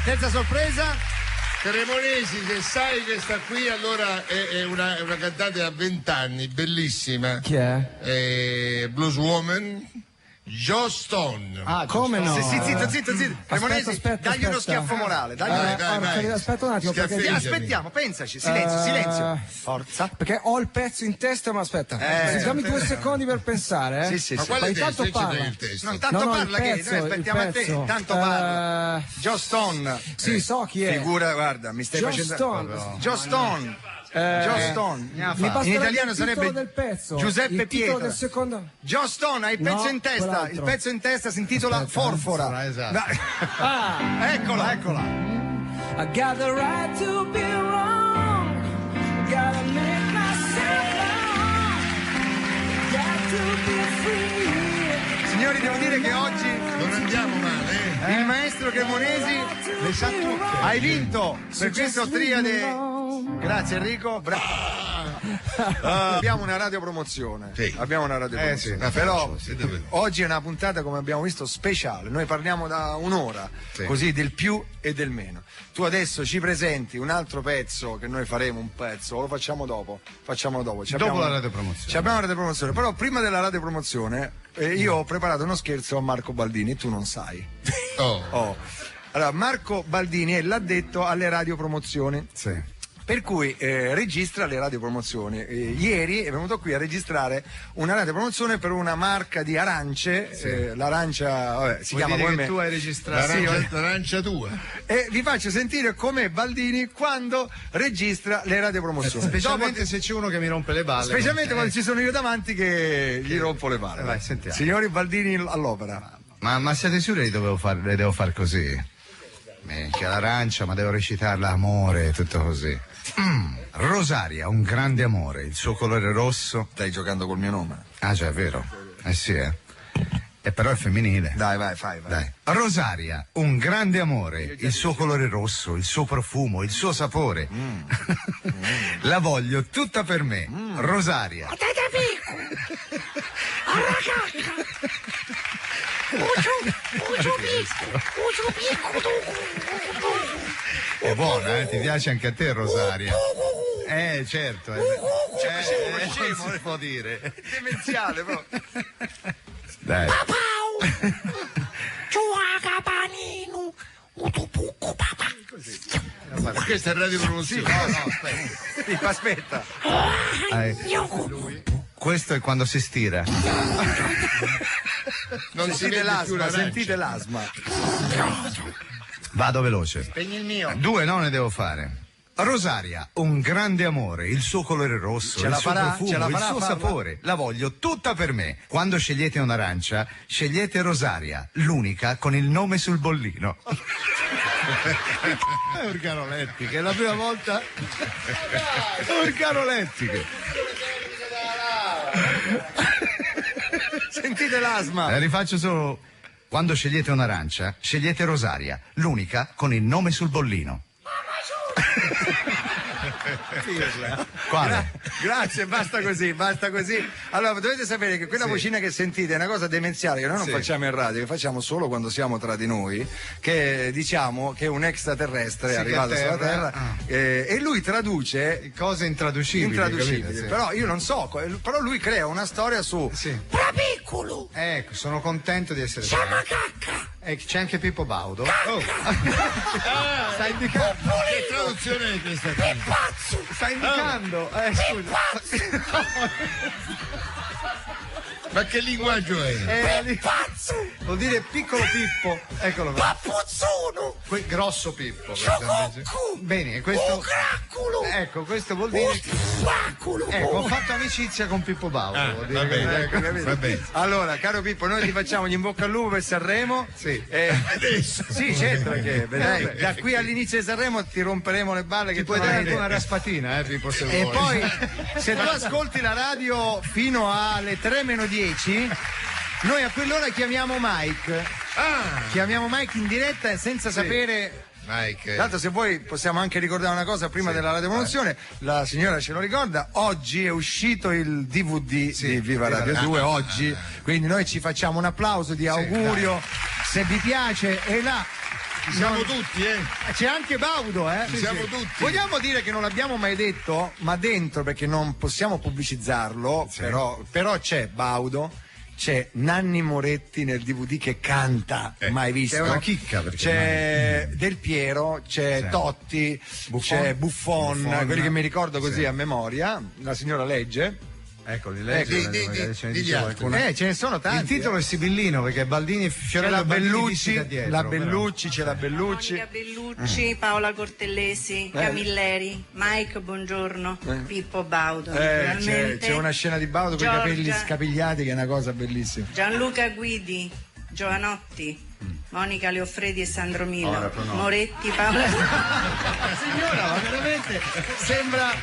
terza sorpresa. Cremonesi, se sai che sta qui, allora è una cantante a 20 anni, bellissima. Chi è? Blues Woman, Jo Stone. Come no? Sì, zitto. Cremonesi, Aspetta. dagli uno schiaffo morale. Vai. Aspetta un attimo, perché Aspettiamo, pensaci, silenzio. Forza. Perché ho il pezzo in testa, ma aspetta. Dammi 2 secondi per pensare. Sì. Ma quale intanto testo? parla. Il testo. No, tanto parla che noi aspettiamo a te, tanto parla. Jo Stone. Sì, so chi è. Figura, guarda, mi stai Jo facendo. Stone. Jo Stone. Jo Stone. Mi basta In italiano il sarebbe titolo del pezzo. Giuseppe il titolo Pietra. del secondo. Jo Stone ha il pezzo No, in testa. quell'altro. Il pezzo in testa si intitola Forfora. Esatto. Eccola. I got the right to be wrong. Gotta make myself known. Got to be free. Signori, devo dire che oggi Non andiamo male, il maestro Cremonesi Le sa tutte. hai vinto per questo triade. Grazie Enrico. Abbiamo una radiopromozione. Sì. Abbiamo una radiopromozione. Sì. Però Sì. oggi è una puntata, come abbiamo visto, speciale. Noi parliamo da un'ora, così del più e del meno. Tu adesso ci presenti un altro pezzo che noi faremo, un pezzo, o lo facciamo dopo? Facciamolo dopo. Dopo la radiopromozione. Abbiamo la radiopromozione, però prima della radiopromozione io ho preparato uno scherzo a Marco Baldini e tu non sai. Allora, Marco Baldini è l'addetto alle radiopromozioni. Sì. Per cui registra le radiopromozioni. Ieri è venuto qui a registrare una radiopromozione per una marca di arance. L'arancia si chiama come me. Tu hai registrato L'arancia tua. E vi faccio sentire com'è Baldini quando registra le radiopromozioni. Specialmente se c'è uno che mi rompe le balle. Specialmente quando ci sono io davanti che gli rompo le balle. Vai, sentiamo. Signori Baldini all'opera. Ma siete sicuri che le devo fare così? Minchia, l'arancia, ma devo recitarla amore, tutto così. Rosaria, un grande amore, il suo colore rosso. Stai giocando col mio nome. Ah, già, è vero. Sì, E però è femminile. Dai, vai, fai. Dai. Rosaria, un grande amore, il suo colore rosso, il suo profumo, il suo sapore. La voglio tutta per me. Rosaria. È buona, ti piace anche a te, Rosaria? Certo. Non si può dire. Demenziale, però. Dai. Ma questa è radiopromozione. No, aspetta. Questo è quando si stira. Non si vede più l'arancia. Sentite l'asma. Vado veloce. Spegni il mio. 2 no ne devo fare. Rosaria, un grande amore, il suo colore rosso, il suo profumo, il suo sapore. La voglio tutta per me. Quando scegliete un'arancia, scegliete Rosaria, l'unica con il nome sul bollino. Urcano Lettiche, è la prima volta. Urcano Lettiche. Sentite l'asma. Rifaccio solo. Quando scegliete un'arancia, scegliete Rosaria, l'unica con il nome sul bollino. Quale? Grazie, basta così. Allora, dovete sapere che quella vocina che sentite è una cosa demenziale che noi non facciamo in radio, che facciamo solo quando siamo tra di noi, che diciamo che è un extraterrestre è arrivato sulla Terra e lui traduce cose intraducibili. Però io non so, però lui crea una storia su Piccolo. Ecco, sono contento di essere Ciamacacca. C'è anche Pippo Baudo. sta indicando Che traduzione è questa? Pazzo. sta indicando scusa. Ma che linguaggio è? Pazzo. Vuol dire piccolo Pippo. Eccolo qua. Pappuzzuno. Grosso Pippo. Ciococco. Bene, questo. Craccolo. Ecco, questo vuol dire. Squaccolo. Ecco, ho fatto amicizia con Pippo Baudo. vuol dire Va bene, Capito? va bene. Allora, caro Pippo, noi ti facciamo gli in bocca al lupo per Sanremo. Sì. Adesso. Sì, certo, perché vedrai, da qui all'inizio di Sanremo ti romperemo le balle che Ti puoi tu non dare hai anche una idea. raspatina, Pippo, se E vuoi. poi, se tu ascolti la radio fino alle 3:10, noi a quell'ora chiamiamo Mike. Chiamiamo Mike in diretta e senza sapere. Mike. Tanto se vuoi possiamo anche ricordare una cosa prima della radiopromozione, la signora ce lo ricorda, oggi è uscito il DVD di Viva Radio 2, oggi, quindi noi ci facciamo un applauso di augurio, se vi piace, e là Siamo tutti, c'è anche Baudo, Siamo tutti. Vogliamo dire che non l'abbiamo mai detto, ma dentro, perché non possiamo pubblicizzarlo, però c'è Baudo. C'è Nanni Moretti nel DVD che canta, mai visto. È una chicca, perché c'è Del Piero, c'è Totti, c'è Buffon, quelli che mi ricordo così a memoria. La signora legge. Eccoli, leggi. Digli altri. Ce ne sono tanti. Il titolo è Sibillino, perché Baldini c'è la Fiorello Bellucci, dietro, la però. Bellucci, c'è la Bellucci. Monica Bellucci, Paola Cortellesi, Camilleri, Mike Buongiorno, Pippo Baudo, naturalmente. C'è una scena di Baudo con i Giorgia, capelli scapigliati che è una cosa bellissima. Gianluca Guidi, Giovanotti, Monica Leoffredi e Sandro Milo, Moretti, Paola. Signora, ma veramente sembrava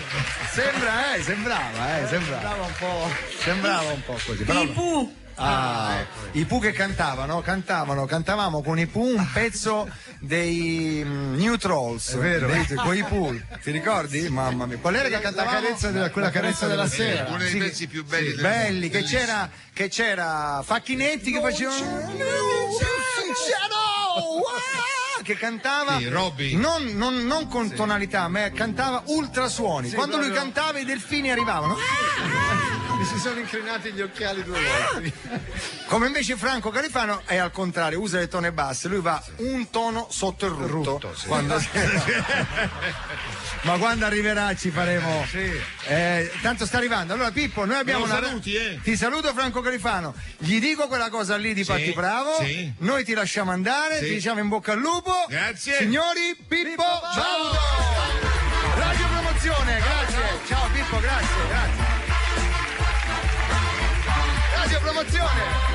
un po' così. Però... Pipù, I Pooh che cantavamo con i Pooh un pezzo dei New Trolls. È vero. Con i Pooh. Ti ricordi? Mamma mia. Qual era che cantavamo? Quella carezza della sera. Uno dei pezzi più belli belli, che c'era Facchinetti che faceva che cantava non con tonalità, ma cantava ultrasuoni. Quando lui cantava i delfini arrivavano. Mi si sono incrinati gli occhiali 2 volte. Come invece Franco Califano è al contrario, usa le tone basse, lui va un tono sotto il rutto. Sì. Ma quando arriverà ci faremo. Tanto sta arrivando. Allora Pippo, noi abbiamo Ti saluto Franco Califano. Gli dico quella cosa lì di Patti Bravo. Sì. Noi ti lasciamo andare, ti diciamo in bocca al lupo. Grazie. Signori, Pippo, ciao. Radio Promozione, grazie. Ciao Pippo, grazie. Radio Promozione.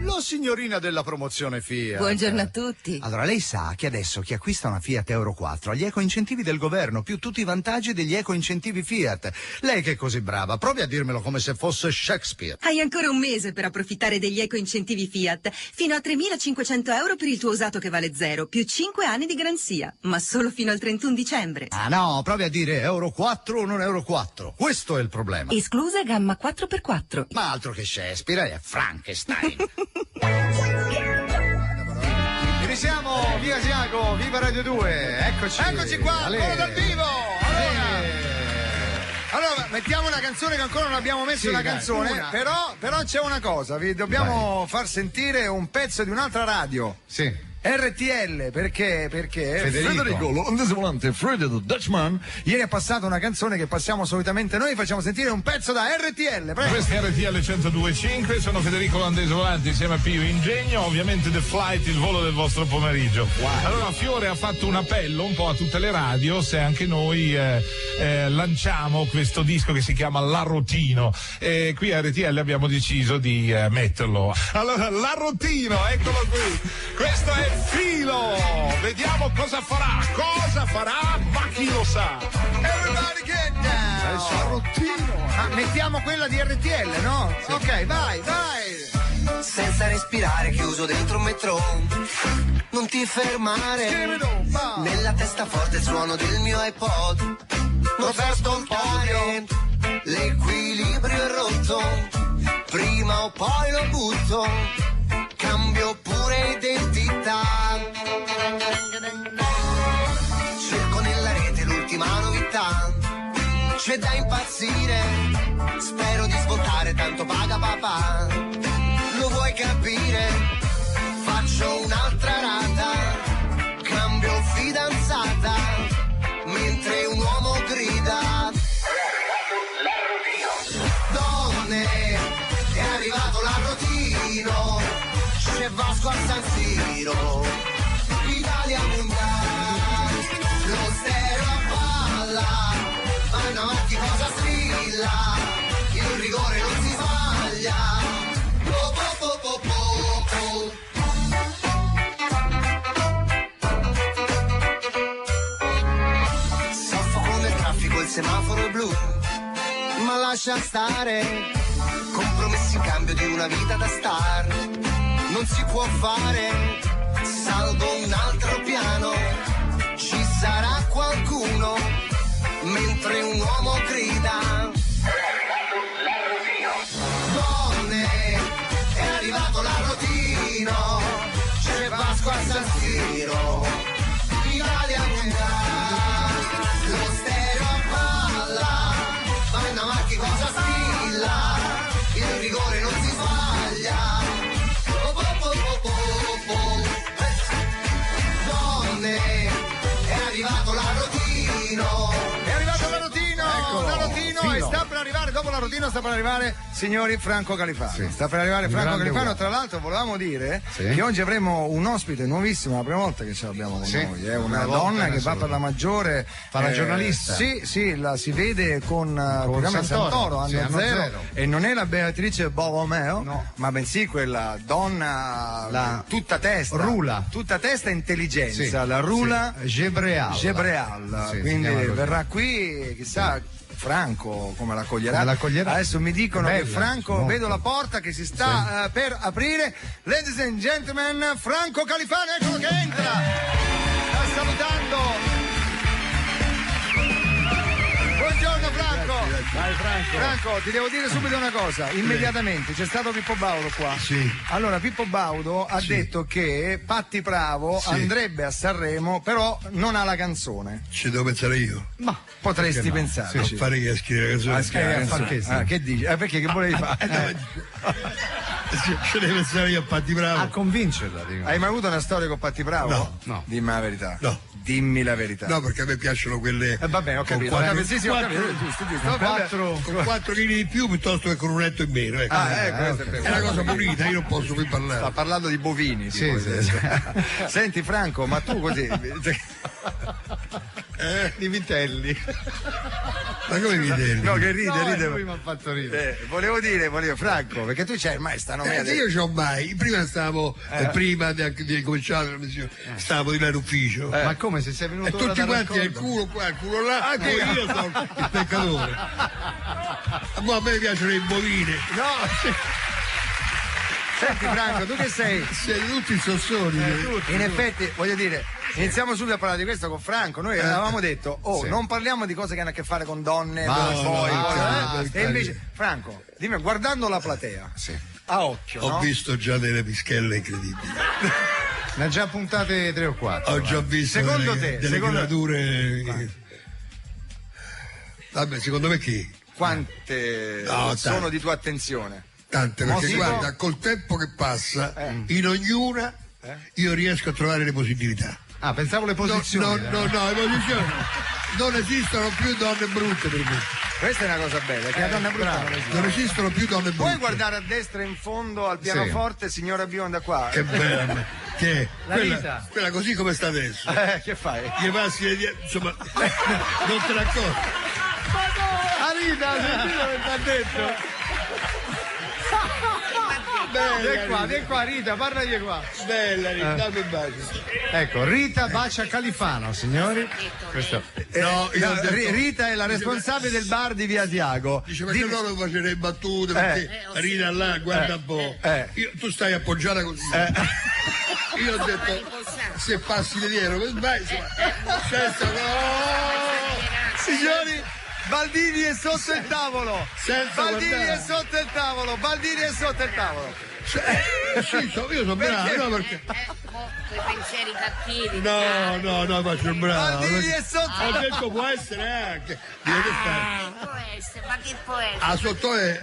La signorina della promozione Fiat. Buongiorno a tutti. Allora, lei sa che adesso chi acquista una Fiat Euro 4 ha gli eco-incentivi del governo, più tutti i vantaggi degli eco-incentivi Fiat. Lei che è così brava, provi a dirmelo come se fosse Shakespeare. Hai ancora un mese per approfittare degli eco-incentivi Fiat, fino a 3.500 euro per il tuo usato che vale 0, più 5 anni di garanzia, ma solo fino al 31 dicembre. Ah no, provi a dire Euro 4 o non Euro 4. Questo è il problema. Esclusa gamma 4x4. Ma altro che Shakespeare, è Frankenstein. Risiamo, via Asiago, viva Radio 2, eccoci qua, ancora dal vivo. Allora, mettiamo una canzone che ancora non abbiamo messo, canzone, però c'è una cosa, vi dobbiamo far sentire un pezzo di un'altra radio. Sì. RTL, perché Federico l'olandese volante Freddy the Dutchman ieri ha passato una canzone che passiamo solitamente noi, facciamo sentire un pezzo da RTL, prego. Questo è RTL 102.5, sono Federico l'olandese volante insieme a Pio Ingegno, ovviamente The Flight, il volo del vostro pomeriggio. Allora Fiore ha fatto un appello un po' a tutte le radio se anche noi lanciamo questo disco che si chiama L'Arrotino, e qui a RTL abbiamo deciso di metterlo. Allora L'Arrotino, eccolo qui, questo è Filo, vediamo cosa farà, ma chi lo sa. Everybody get down. Mettiamo quella di RTL, no? Sì. Ok, vai. Senza respirare, chiuso dentro un metro, non ti fermare. Nella testa forte il suono del mio iPod, non far ascoltare. L'equilibrio è rotto, prima o poi lo butto, cambio pure identità. Cerco nella rete l'ultima novità, c'è da impazzire, spero di svoltare, tanto paga papà. Lo vuoi capire? Faccio un'altra rata, cambio fidanzata, mentre un uomo grida. Donne, è arrivato l'arrotino, c'è Vasco a San Siro, Italia mondiale, lo stereo a palla, vanno avanti cosa strilla, il rigore non si sbaglia. Soffoco nel traffico, il semaforo è blu, ma lascia stare, compromessi in cambio di una vita da star, non si può fare, salgo un altro piano, ci sarà qualcuno, mentre un uomo grida. Donne, è arrivato l'arrotino, c'è Vasco a San Siro, Italia mondiale, lo stereo a palla, vanno avanti cosa stilla, il rigore non si sbaglia. Donne, è arrivato l'arrotino. E sta per arrivare, dopo l'arrotino sta per arrivare, signori, Franco Califano. Sì. Sta per arrivare Franco Califano. uomo. Tra l'altro volevamo dire che oggi avremo un ospite nuovissimo, la prima volta che ce l'abbiamo con noi. È una donna che va per la maggiore. Fa la giornalista. Sì, la si vede con programma Santoro, anno zero. E non è la Beatrice Borromeo, ma bensì quella donna tutta testa. Rula. Tutta testa e intelligenza. La Rula Gebreal. Quindi verrà qui, chissà. Franco come l'accoglierà. Come l'accoglierà? Adesso mi dicono Bella, che Franco, molto. vedo la porta che si sta per aprire. Ladies and gentlemen, Franco Califano, eccolo che entra! Sta salutando. Buongiorno Franco! Vai Franco! Franco, ti devo dire subito una cosa, immediatamente, c'è stato Pippo Baudo qua. Sì. Allora, Pippo Baudo ha detto che Patti Bravo andrebbe a Sanremo, però non ha la canzone. Ci devo pensare io. Ma potresti pensarci. Non farei a scrivere la canzone. Che dici? Perché che volevi fare? Ci devo pensare io a Patti Bravo. A convincerla, dico. Hai mai avuto una storia con Patti Bravo? No. Dimmi la verità. No. Dimmi la verità. No, perché a me piacciono quelle. Va bene, ho capito. Ho capito. Sì, ho capito. Giusto. Con 4 kg di più piuttosto che con un letto in meno. Ecco. È una cosa pulita, io non posso più parlare. Sta parlando di bovini. Sì. Senti Franco, ma tu così. Di vitelli. Ma come vitelli? No, che ride. Lui mi ha fatto ridere. Volevo dire, Franco, perché tu c'hai ormai sta nome. Io c'ho mai. Prima stavo, prima di cominciare la trasmissione, stavo di là in ufficio. Ma come se sei venuto E tutti quanti il culo qua, il culo là, Anche io sono il peccatore. Ma a me piacciono i bovini. No! Senti Franco, tu che sei? Siete tutti sossoni. In effetti, voglio dire, iniziamo subito a parlare di questo con Franco. Noi avevamo detto, non parliamo di cose che hanno a che fare con donne, e invece, Franco, dimmi, guardando la platea, a occhio, Ho visto già delle pischelle incredibili. Ne ha già puntate 3 o 4. Ho già visto Secondo delle te, creature. Vabbè, secondo me chi? Quante No, sono di tua attenzione? Tante, perché Sì, guarda, col tempo che passa, in ognuna io riesco a trovare le positività. Ah, pensavo le posizioni. No, le posizioni. Non esistono più donne brutte per me. Questa è una cosa bella, che la donna brutta Non esistono più donne brutte. Puoi guardare a destra in fondo al pianoforte, signora bionda qua? Che bella. Che La Rita. quella così come sta adesso. Che fai? Gli passi le insomma, non te ne accorgi. Rita, sentite che ti ha detto? Vieni qua, Rita, parlagli qua. Bella Rita, dammi un bacio. Ecco, Rita bacia Califano, signori. Questo. Rita è la responsabile del bar di Via Asiago. Dice, ma che loro facevano battute perché Rita là, guarda un po'. Tu stai appoggiata così. Io ho detto, se passi di dietro, vai, senza signori, Baldini è sotto il tavolo. Baldini è sotto il tavolo. Baldini è sotto il tavolo. Sì, io sono bravo, no, perché. Quei pensieri cattivi. No, faccio bravo. Baldini è sotto. Ho detto può essere anche. Può essere, ma che può essere? Ah, sotto è.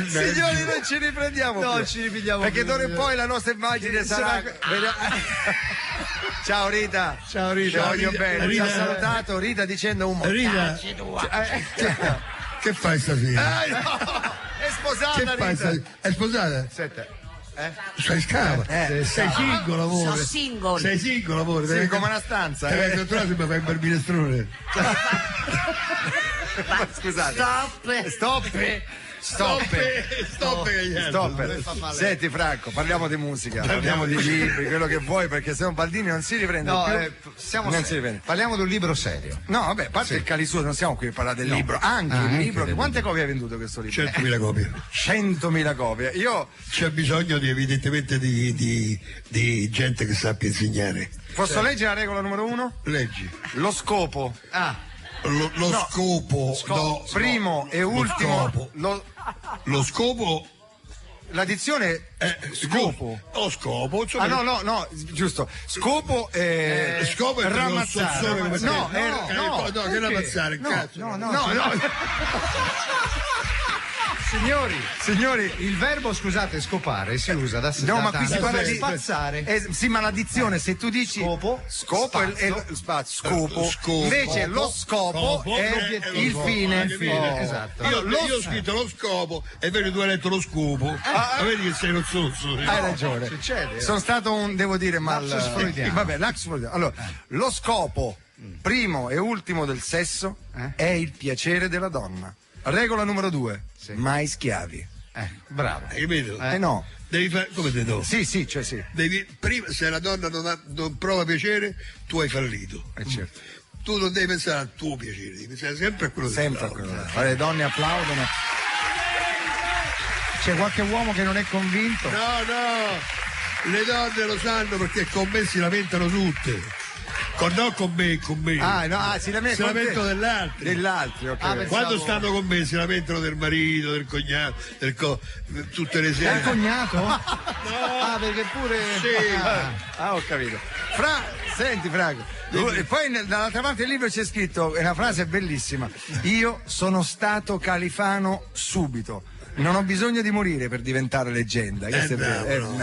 Signori, non ci riprendiamo più. Non ci riprendiamo perché più. d'ora in poi la nostra immagine sarà. Ciao Rita. Ciao Rita. Ti voglio bene. Ci ha Rita. salutato Rita dicendo un Rita, che fai stasera? È sposata Che fai Rita. stasera? È sposata? Senta. Sei scava? Sei singolo, amore? Sono single. Sei singolo, amore? Sì, come una stanza. Te l'hai controllato se mi fai un bel minestrone. Scusate. Stop. Senti Franco, parliamo di musica, parliamo di libri, quello che vuoi, perché se no Baldini non si riprende più. Non si riprende. Parliamo di un libro serio. No, vabbè, a parte il calisuo, non siamo qui a parlare del libro, anche il libro. Quante copie hai venduto questo libro? 100.000 copie. 100.000 copie. C'è bisogno evidentemente di gente che sappia insegnare. Posso leggere la regola numero 1? Leggi. Lo scopo. Lo scopo. No, primo e ultimo. Lo scopo. La dizione è scopo. Scopo. Insomma, no, giusto. Scopo è. Scopo è rammazzare. No, che rammazzare, cazzo. No. Signori, il verbo, scusate, scopare si usa da no, ma qui si parla di spazzare. sì, ma la dizione, se tu dici scopo è spazio. Invece lo scopo è il fine. Esatto. Io ho scritto lo scopo e vedi tu hai letto lo scopo. Vedi che sei lo zozzo. Hai ragione. Sono stato devo dire lapsus freudiano. Vabbè, lapsus freudiano. Allora, lo scopo primo e ultimo del sesso è il piacere della donna. Regola numero 2, mai schiavi. Bravo. Hai capito? No. Devi fare come te do? Sì, cioè sì. Devi, prima, se la donna non prova piacere, tu hai fallito. Certo. Tu non devi pensare al tuo piacere, devi pensare sempre a quello sempre a quello. Le donne applaudono. C'è qualche uomo che non è convinto? No, le donne lo sanno perché con me si lamentano tutte. Non con me. Si lamentano dell'altro. Okay. Quando stanno con me si lamentano del marito, del cognato, tutte le sere. Del cognato? No. Perché pure. Sì. Ho capito. Senti Franco. E poi dall'altra parte del libro c'è scritto una frase bellissima. Io sono stato Califano subito. Non ho bisogno di morire per diventare leggenda. Questo è vero.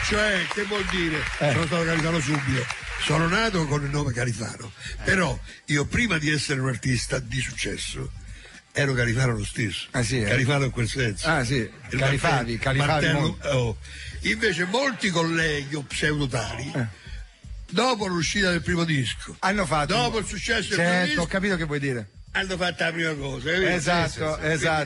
Cioè, che vuol dire? Sono stato Califano subito. Sono nato con il nome Califano. Però io prima di essere un artista di successo ero Califano lo stesso. Califano in quel senso. Califavi. Invece molti colleghi o pseudotali dopo l'uscita del primo disco hanno fatto dopo il successo del primo disco, ho capito che vuoi dire. Hanno fatto la prima cosa, esatto.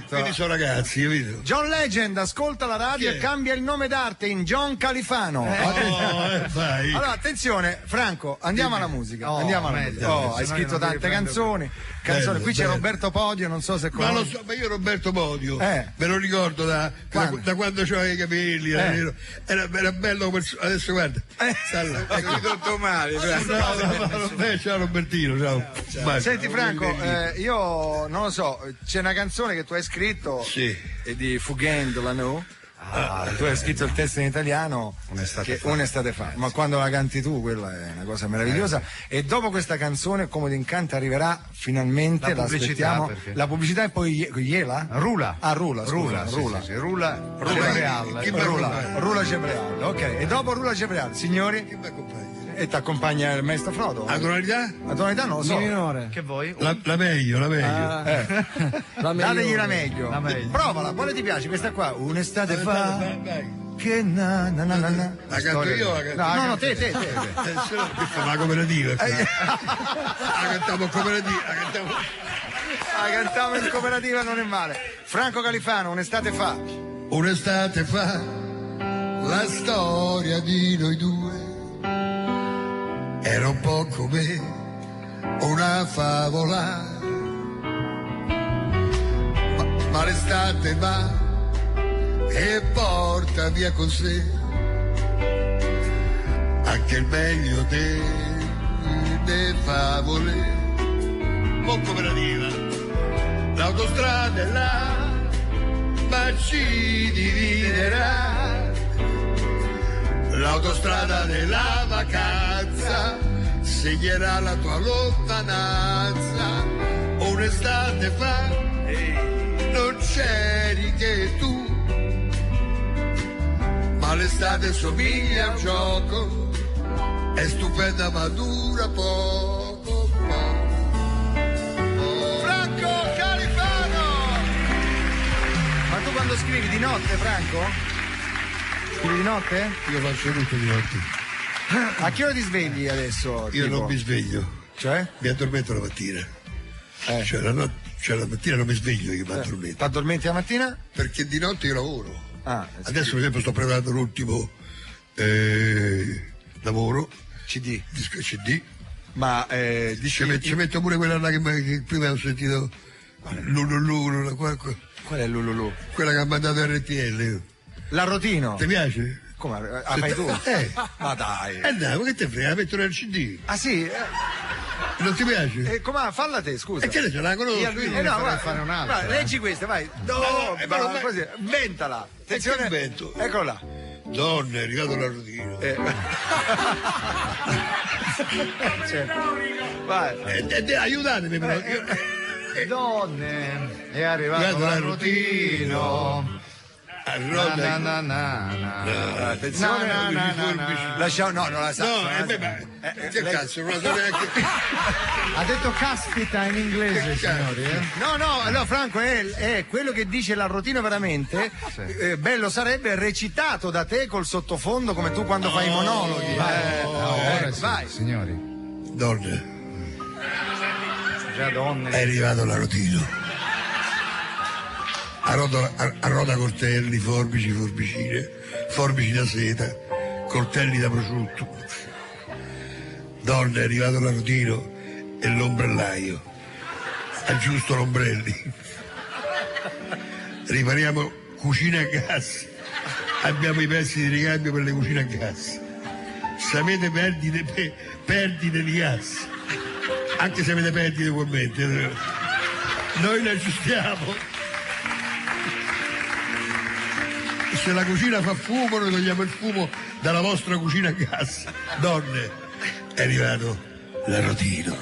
Quindi sono ragazzi, capito? John Legend ascolta la radio e cambia il nome d'arte in John Califano. Allora attenzione Franco, andiamo alla musica. Hai scritto tante canzoni. Qui c'è Roberto Podio, non so se conosci. Ma io Roberto Podio me lo ricordo da quando c'aveva i capelli, era bello adesso guarda. È tutto male. Ciao Robertino, ciao. Senti Franco, io non lo so, c'è una canzone che tu hai scritto di Fugain de Lanoux. Tu hai scritto il testo in italiano un'estate fa, ma quando la canti tu quella è una cosa meravigliosa. E dopo questa canzone Come d'incanto arriverà finalmente la pubblicità e poi Rula Gebreal. Ok, e dopo Rula Gebreal, signori, e ti accompagna il maestro Frodo. La tonalità? La tonalità non lo so. Minore. Che vuoi? La meglio. Dategli la meglio. Provala, quale ti piace? Questa qua, un'estate fa. Che na. La canto io? No, te. Questa è una cooperativa. La cantiamo in cooperativa. La cantiamo in cooperativa, non è male. Franco Califano, un'estate fa. Un'estate fa, la storia di noi due era un po' come una favola, ma l'estate va e porta via con sé anche il meglio delle favole. Un po' cooperativa, l'autostrada è là, ma ci dividerà. L'autostrada della vacanza segnerà la tua lontananza. Un'estate fa non c'eri che tu, ma l'estate somiglia a un gioco, è stupenda ma dura poco. Franco Califano! Ma tu quando scrivi di notte, Franco? Scrivi di notte? Io faccio tutto di notte. A che ora ti svegli adesso? Io non mi sveglio. Cioè? Mi addormento la mattina. Cioè la mattina non mi sveglio, io mi addormento. Ti addormenti la mattina? Perché di notte io lavoro. Adesso per esempio sto preparando l'ultimo lavoro. CD. Disco CD. Ma ci metto pure quella là che prima ho sentito. Lululu. Qual è Lululu? Quella che ha mandato RTL. L'Arrotino. Ti piace? Come? Fai tu? Ma dai. Dai, ma che te frega? La metto nel CD. Ah sì? Non ti piace? Com'è? Falla te, scusa. E che ne ce la conosco? Vai, fare un'altra. Leggi questa, vai. Così, inventala. Attenzione. Invento. Eccolo là. Donne, è arrivato l'Arrotino. Vai. Aiutatemi però. Donne, è arrivato l'Arrotino. Lasciamo, no, non la sa. Che cazzo, non la so neanche. Ha detto caspita in inglese, signori. No, Franco, è quello che dice l'Arrotino veramente. Bello sarebbe recitato da te col sottofondo come tu quando fai i monologhi. Vai, signori. Donne. già donne. È arrivato l'arrotino. Arroda coltelli, forbici, forbicine, forbici da seta, coltelli da prosciutto. Donna, è arrivato l'arrotino e l'ombrellaio. Aggiusto l'ombrelli. Ripariamo cucina a gas. Abbiamo i pezzi di ricambio per le cucine a gas. Se avete perdite di gas, anche se avete perdite ugualmente, noi le aggiustiamo. Se la cucina fa fumo, noi togliamo il fumo dalla vostra cucina a gas. Donne, è arrivato l'arrotino.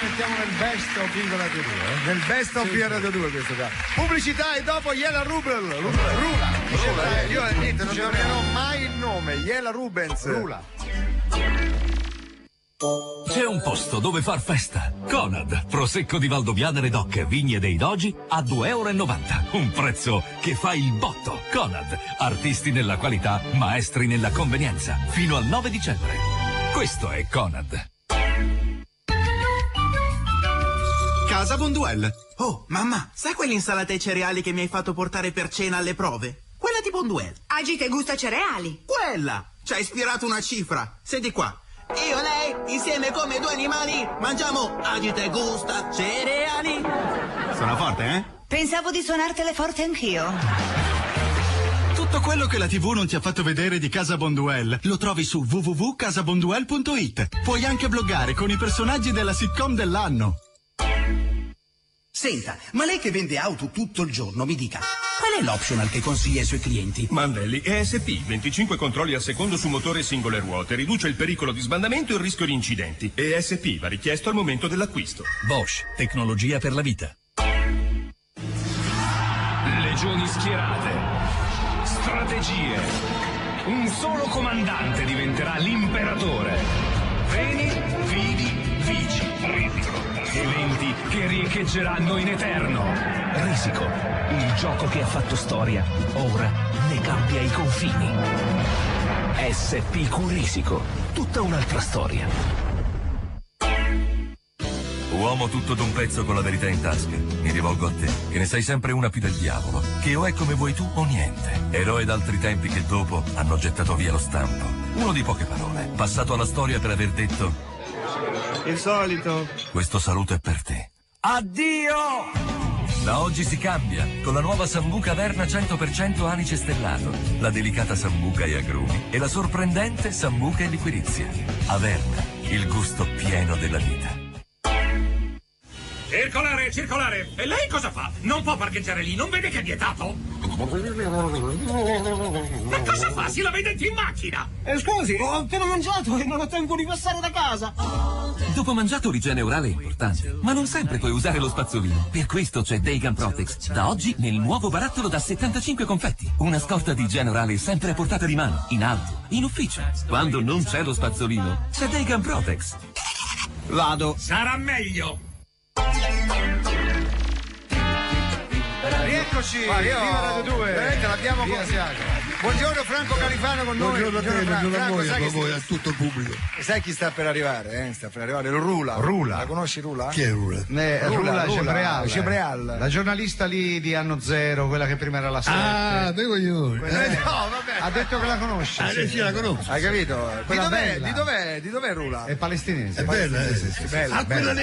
Mettiamo nel best of Viva Radio 2, nel best of Viva Radio 2 questo qua. Pubblicità e dopo Iela Rula. Io niente, non cambierò mai il nome. Iela Rubens. Rula. C'è un posto dove far festa. Conad, prosecco di Valdobbiadene Doc, vigne dei Dogi a €2,90. Un prezzo che fa il botto. Conad, artisti nella qualità, maestri nella convenienza. Fino al 9 dicembre. Questo è Conad. Casa Bonduelle. Oh, mamma, sai quell'insalata ai cereali che mi hai fatto portare per cena alle prove? Quella di Bonduelle. Agite gusta cereali. Quella! Ci ha ispirato una cifra. Senti qua. Io e lei, insieme come due animali, mangiamo agite gusta cereali. Suona forte, eh? Pensavo di suonartele forte anch'io. Tutto quello che la TV non ti ha fatto vedere di Casa Bonduelle lo trovi su www.casabonduelle.it. Puoi anche bloggare con i personaggi della sitcom dell'anno. Senta, ma lei che vende auto tutto il giorno, mi dica, qual è l'optional che consiglia ai suoi clienti? Mandelli ESP, 25 controlli al secondo su motore e singole ruote, riduce il pericolo di sbandamento e il rischio di incidenti. ESP va richiesto al momento dell'acquisto. Bosch, tecnologia per la vita. Legioni schierate, strategie. Un solo comandante diventerà l'imperatore. Veni, vidi, vici. Eventi che riecheggeranno in eterno. Risico, il gioco che ha fatto storia, ora ne cambia i confini. SPQ Risico, tutta un'altra storia. Uomo tutto d'un pezzo con la verità in tasca, mi rivolgo a te, che ne sai sempre una più del diavolo, che o è come vuoi tu o niente. Eroe d'altri tempi che dopo hanno gettato via lo stampo. Uno di poche parole, passato alla storia per aver detto: il solito. Questo saluto è per te. Addio! Da oggi si cambia, con la nuova Sambuca Averna 100% anice stellato, la delicata Sambuca e agrumi e la sorprendente Sambuca e liquirizia. Averna, il gusto pieno della vita. Circolare, circolare! E lei cosa fa? Non può parcheggiare lì, non vede che è vietato? Ma cosa fa? Si lava i denti in macchina! Scusi, ho appena mangiato e non ho tempo di passare da casa. Dopo mangiato l'igiene orale è importante, ma non sempre puoi usare lo spazzolino. Per questo c'è Daygan Protex. Da oggi nel nuovo barattolo da 75 confetti. Una scorta di igiene orale sempre a portata di mano, in auto, in ufficio. Quando non c'è lo spazzolino, c'è Daygan Protex. Vado. Sarà meglio! Rieccoci, Viva Radio 2, veramente l'abbiamo Buongiorno Franco Califano con noi. Buongiorno a te, buongiorno a voi, a tutto il pubblico. Sai chi sta per arrivare? Sta per arrivare Rula. Rula. La conosci Rula? Chi è Rula? Rula Cebreal. La giornalista lì di Anno Zero, quella che prima era la 7. Ah, devo io. No, vabbè. Ha detto che la conosci. Sì, la conosco. Hai capito? Di dov'è Rula? È palestinese. È bella, sì. Bella. Quella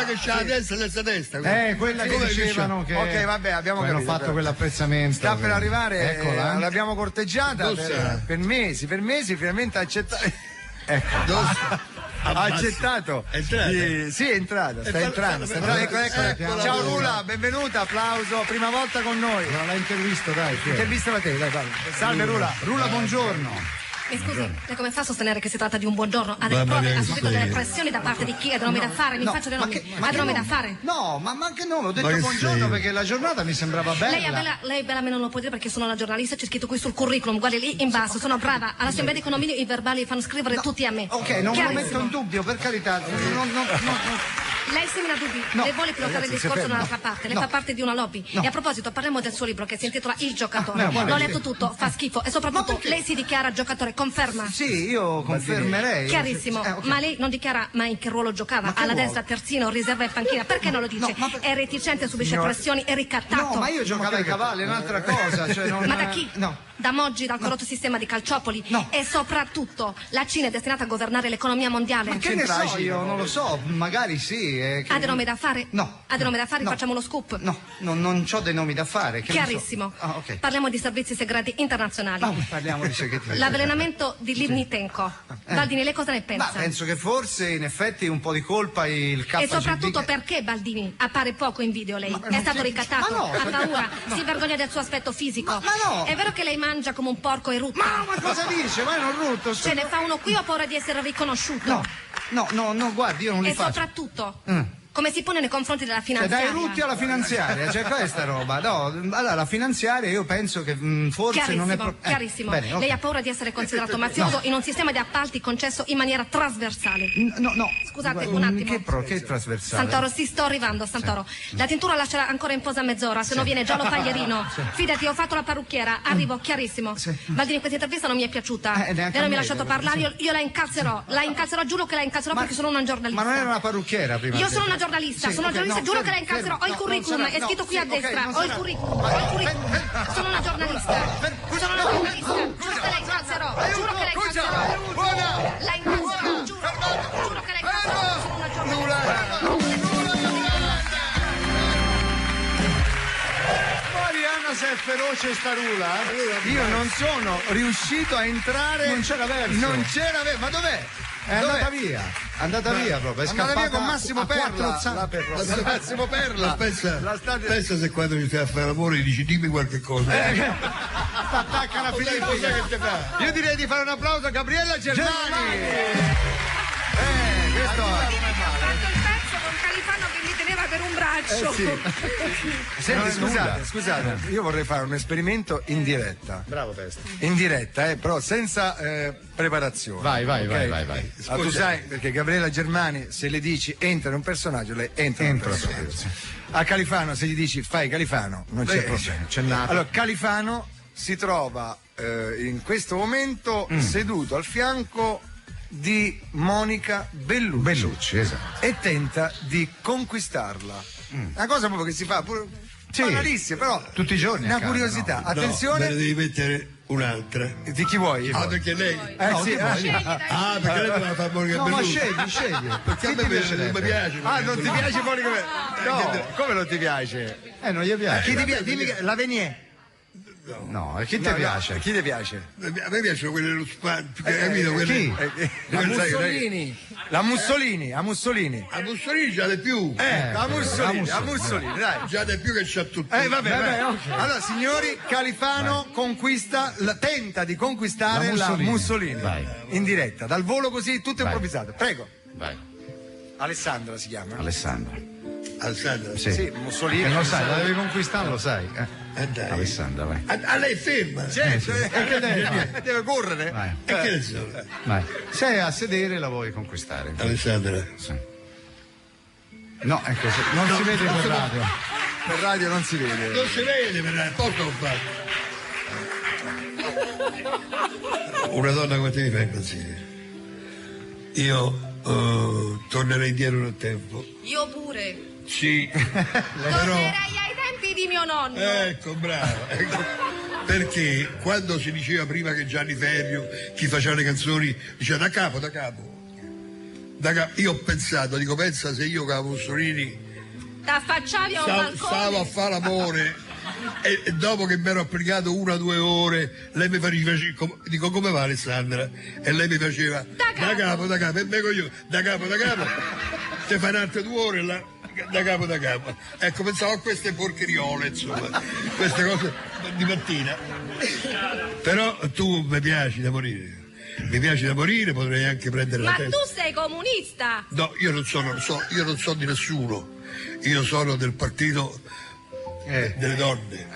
che c'ha la testa senza testa. Quella che dicevano che... Ok, vabbè, abbiamo capito. Hanno fatto quell'apprezzamento. Sta per arrivare, eccola. L'abbiamo corteggiata per mesi, finalmente ha accettato. Ecco. Ha accettato. È entrata? Sì, è entrata. Sta entrando. Ecco. Ciao Rula, benvenuta, applauso, prima volta con noi. Non l'hai intervisto, dai. Intervistala te, dai, parla. Salve Rula. Rula, buongiorno. Mi scusi, lei come fa a sostenere che si tratta di un buongiorno? Ha delle prove, ha subito delle pressioni da parte di chi ha dei nomi da fare? Mi faccio dei nomi. Ha dei nomi da fare? No, ma che nome? Ho detto buongiorno perché la giornata mi sembrava bella. Lei bella me non lo può dire perché sono la giornalista, c'è scritto qui sul curriculum, guardi lì in basso, sono brava. Alla sua medico condominio i verbali fanno scrivere tutti a me. Ok, non lo metto in dubbio, per carità. Lei semina dubbi, le vuole pilotare il discorso da un'altra parte, ne fa parte di una lobby. E a proposito, parliamo del suo libro che si intitola Il giocatore. L'ho letto tutto, fa schifo e soprattutto lei si dichiara giocatore, conferma? Sì, io confermerei. Chiarissimo, ma lei non dichiara mai in che ruolo giocava? Alla destra, terzino, riserva e panchina, perché non lo dice? È reticente, subisce pressioni, è ricattato. No, ma io giocavo ai cavalli, è un'altra cosa. Cioè non... Ma da chi? No. Da Moggi, dal corrotto sistema di Calciopoli. E soprattutto, la Cina è destinata a governare l'economia mondiale. Ma che ne so io? Non lo so, magari sì. Ha dei nomi da fare? No. Ha dei nomi da fare? Facciamo uno scoop? No, non ho dei nomi da fare. Che chiarissimo. Okay. Parliamo di servizi segreti internazionali. Parliamo di segreti. L'avvelenamento di Livnitenko. Baldini, lei cosa ne pensa? Ma penso che forse in effetti un po' di colpa il KGB. E soprattutto perché Baldini appare poco in video lei? È stato ricattato, ha paura, si vergogna del suo aspetto fisico. Ma no! È vero che lei mangia come un porco e rutta? Ma cosa dice? Ma io non rutto. Ce ne fa uno qui o ha paura di essere riconosciuto? No, guardi, io non li faccio. E soprattutto, come si pone nei confronti della finanziaria? Dai rutti alla finanziaria, c'è questa roba. No, allora la finanziaria io penso che forse non è chiarissimo. Bene, okay. Lei ha paura di essere considerato mafioso in un sistema di appalti concesso in maniera trasversale. No. Scusate un attimo. Che trasversale? Santoro, sto arrivando, Santoro. La tintura lascerà ancora in posa mezz'ora, se no viene giallo paglierino. Fidati, ho fatto la parrucchiera, arrivo, chiarissimo. Baldini, questa intervista non mi è piaciuta. Lei non mi ha lasciato parlare, io la incalzerò. La incalzerò, giuro che la incalzerò perché sono una giornalista. Ma non era una parrucchiera prima? Io sono una giornalista, giuro che la incalzerò, ho il curriculum, è scritto qui a destra, ho il curriculum, sono una giornalista, giuro che la incalzerò, la incalzerò, giuro che la incalzerò, sono una giornalista. Se è feroce sta Rula, io non sono riuscito a entrare. Non c'era verso. Ma dov'è? È andata via proprio, è andata via con Massimo Perla. Massimo Perla. Pensa se quando mi fai a fare l'amore gli dici dimmi qualche cosa. Attacca la Filippo. Io direi di fare un applauso a Gabriella Germani. Questo per un braccio. Senti, scusate, io vorrei fare un esperimento in diretta. Bravo Testa. In diretta, però senza preparazione. Vai. Tu sai, perché Gabriella Germani, se le dici entra in un personaggio, lei entra in un personaggio. A Califano, se gli dici fai Califano, non c'è problema. C'è nato. Allora, Califano si trova in questo momento seduto al fianco di Monica Bellucci, esatto. E tenta di conquistarla. Una cosa proprio che si fa pure banalissima, però tutti i giorni. Una curiosità. Attenzione. Ne devi mettere un'altra. Di chi vuoi? Perché lei. Sì. Perché lei deve fare Monica Bellucci. Ma scegli. Perché a me non mi piace. Non ti piace Monica Bellucci? No, come non ti piace? Non gli piace. Chi ti piace? Dimmi la Venier. No, chi ti piace? Chi ti piace? A me piacciono quelle dello spazio, capito? Chi? La Mussolini. A Mussolini già di più. A Mussolini, dai. Già di più che c'ha tutto. Vabbè. Okay. Allora, signori, Califano tenta di conquistare la Mussolini. Vai. In diretta, dal volo così, tutto improvvisato. Prego. Vai. Alessandra si chiama. Alessandra. Sì, Mussolini. Lo sai, la devi conquistare, lo sai. Dai. Alessandra, vai. A lei ferma. Che deve correre. Vai. E che ne so? Vai. Sei a sedere e la vuoi conquistare. Alessandra. Sì. No, è così. Non si vede per radio. Per radio non si vede. Non si vede per radio. Posso fare. Una donna come te mi fa impazzire. Io tornerei indietro nel tempo. Io pure. Sì. Tornerei ai tempi di mio nonno. Ecco, bravo. Perché quando si diceva prima che Gianni Ferrio, chi faceva le canzoni, diceva da capo. Io ho pensato, pensa se io con la Mussolini t'affacciavi a un balcone. Stavo a fare l'amore e dopo che mi ero applicato 1 o 2 ore lei mi faceva, dico come va Alessandra? E lei mi faceva da capo e me io da capo te fai un'altra 2 ore là, da capo ecco, pensavo a queste porcheriole, insomma, queste cose di mattina. Però tu mi piaci da morire, potrei anche prendere la testa. Ma tu sei comunista? No, io non so di nessuno, io sono del partito delle donne.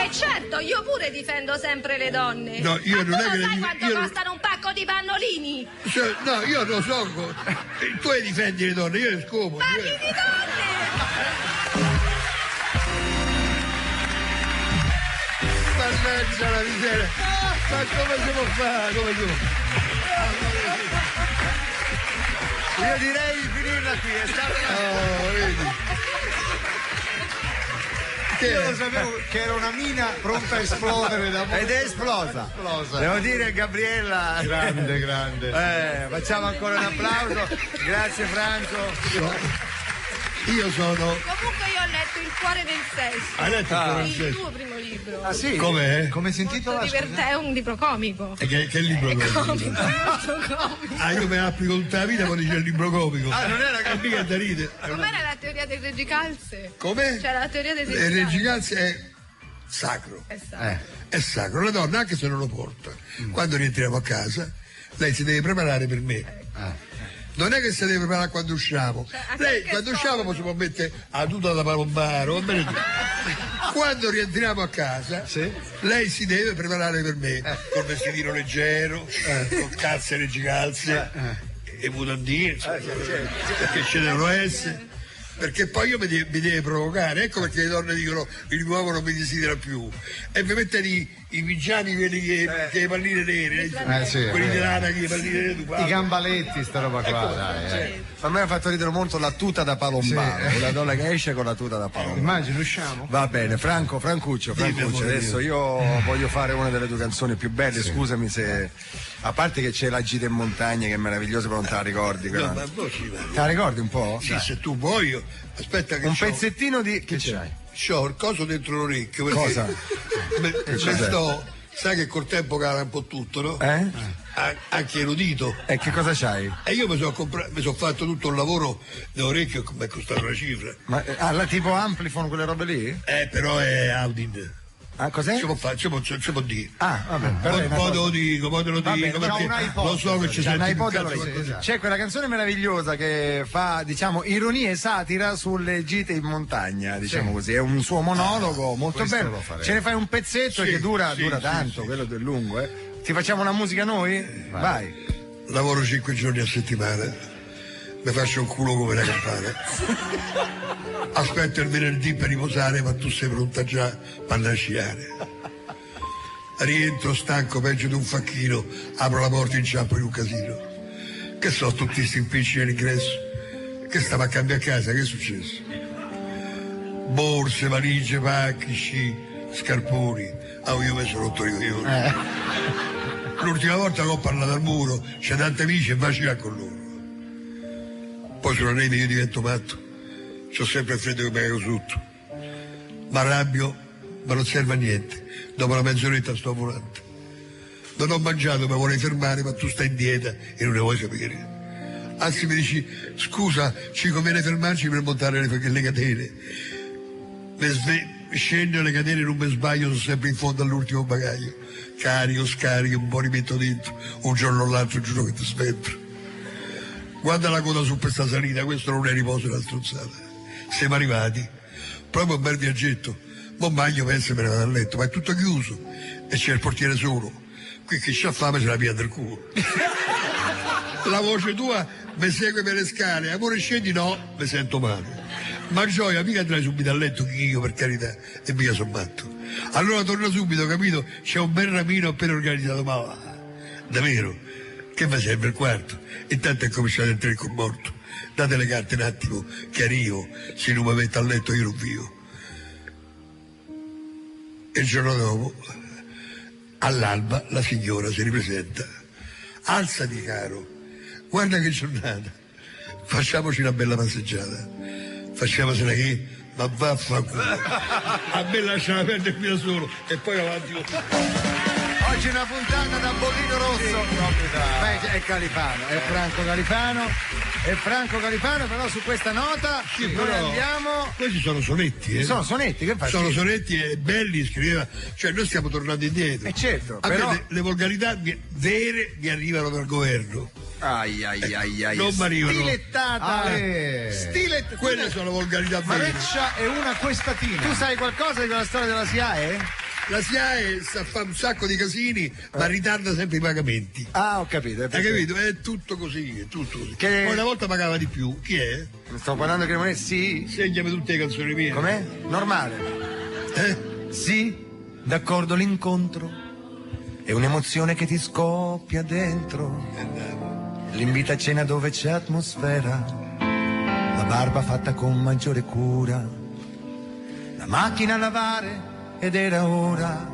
E certo, io pure difendo sempre le donne. No, io ma non tu è che sai quanto io costano un pacco di pannolini? Cioè, no, io lo so. Tu difendi le donne, io le scopo. Parli di donne! Mannaggia la miseria. Ma come si può fare? Come si può fare? Io direi di finirla qui, è stata vedi. Io lo sapevo che era una mina pronta a esplodere ed è esplosa. Devo dire a Gabriella. Grande. Facciamo ancora un applauso. Grazie Franco. Io sono. Comunque io ho letto Il cuore del sesso. Hai letto Il cuore del sesso? Il tuo primo libro. Ah sì? Com'è? Come si intitola? È un libro comico. E che libro comico? Io me la applico tutta la vita quando dice il libro comico. Non era che mica da ride. Com'era la teoria dei regicalze? Come? Cioè la teoria dei regicalze. Il regicalze è sacro. È sacro. La donna, anche se non lo porta, quando rientriamo a casa, lei si deve preparare per me. Non è che si deve preparare quando usciamo. Lei quando usciamo si può mettere la tuta da palombaro, va bene tutto. Quando rientriamo a casa, lei si deve preparare per me, col vestitino leggero, con calze e regicalze, e mutandine, perché ce devono essere. Perché poi io mi deve provocare, ecco perché le donne dicono il uomo non mi desidera più. E mi mettono i pigiani, quelli che le palline nere, quelli di lana che le palline nere. I gambaletti, sta roba qua. A me ha fatto ridere molto la tuta da palombaro, la donna che esce con la tuta da palombaro. Immagino, usciamo. Va bene, Francuccio, adesso io voglio fare una delle tue canzoni più belle, scusami se. A parte che c'è La gita in montagna che è meravigliosa, però non te la ricordi. No, ma poi ci va. Te la ricordi un po'? Sì, se tu vuoi io. Aspetta che un pezzettino di. Che c'hai? C'ho il coso dentro l'orecchio. Cosa? Sai che col tempo cala un po' tutto, no? Anche l'udito. E che cosa c'hai? E io mi sono fatto tutto un lavoro dell'orecchio che mi è costato una cifra. Ma tipo Amplifon, quelle robe lì? Però è Audin. Ah, cos'è? Ci può dire. Ah, vabbè. Poi te lo dico, perché lo so che ci c'è quella canzone meravigliosa che fa, diciamo, ironia e satira sulle gite in montagna, diciamo così. È un suo monologo molto bello. Ce ne fai un pezzetto che dura tanto, quello del lungo, Ti facciamo una musica noi? Vai. Lavoro 5 giorni a settimana. Mi faccio un culo come una campana. Aspetto il venerdì per riposare, ma tu sei pronta già per andare a sciare. Rientro stanco, peggio di un facchino, apro la porta e inciampo in un casino. Che so tutti sti impicci all'ingresso? Che stava a cambiare casa, che è successo? Borse, valigie, pacchi, sci, scarponi. Io mi sono rotto i coglioni. L'ultima volta che ho parlato al muro, c'è tanti amici e vacilla con loro. Poi sulla neve io divento matto, c'ho sempre il freddo che mi cago sotto, mi arrabbio, ma non serve a niente, dopo la mezz'oretta sto volando. Non ho mangiato, mi vorrei fermare, ma tu stai in dieta e non ne vuoi sapere. Anzi mi dici, scusa, ci conviene fermarci per montare le catene. Scendo le catene, non mi sbaglio, sono sempre in fondo all'ultimo bagaglio. Carico, scarico, un po' rimetto dentro, un giorno o l'altro giuro che ti spento. Guarda la coda su questa salita, questo non è riposo, è una strozzata. Siamo arrivati, proprio un bel viaggetto. Mo' bagno, penso, me ne vado a letto, ma è tutto chiuso e c'è il portiere solo. Qui che c'ha fame ce la pia del culo. La voce tua mi segue per le scale, amore scendi, no, mi sento male. Ma Gioia, mica andrai subito a letto che io, per carità, e mica sono matto. Allora torna subito, capito? C'è un bel ramino appena organizzato, ma va. Davvero? Che mi serve il quarto? Intanto è cominciato a entrare il commorto. Date le carte un attimo, che arrivo. Se non mi metto a letto io non vivo. E il giorno dopo, all'alba, la signora si ripresenta. Alzati, caro. Guarda che giornata. Facciamoci una bella passeggiata. Facciamosela che? Ma vaffanculo. A me lasciala perdere qui da solo e poi avanti. Oggi una puntata da Bollino Rosso. Beh, è Califano, è Franco Califano, però su questa nota noi andiamo. Questi sono sonetti, Sono sonetti, che fai? Sono sonetti e belli, scriveva. Cioè noi stiamo tornando indietro. Certo, a però me le volgarità vere mi arrivano dal governo. Ai ai ai ai. Non mi arrivano. Stilettata. Stilettata. Quelle sono volgarità vere. Mareccia è una questatina. Tu sai qualcosa di quella storia della SIAE? La SIAE sa fa un sacco di casini, ma ritarda sempre i pagamenti. Ah, ho capito. Hai capito? È tutto così, è tutto così. Poi una volta pagava di più. Chi è? Sto parlando che non è sì. Segnami tutte le canzoni mie. Com'è? Normale. Sì, d'accordo l'incontro. È un'emozione che ti scoppia dentro. L'invita a cena dove c'è atmosfera. La barba fatta con maggiore cura. La macchina a lavare. Ed era ora,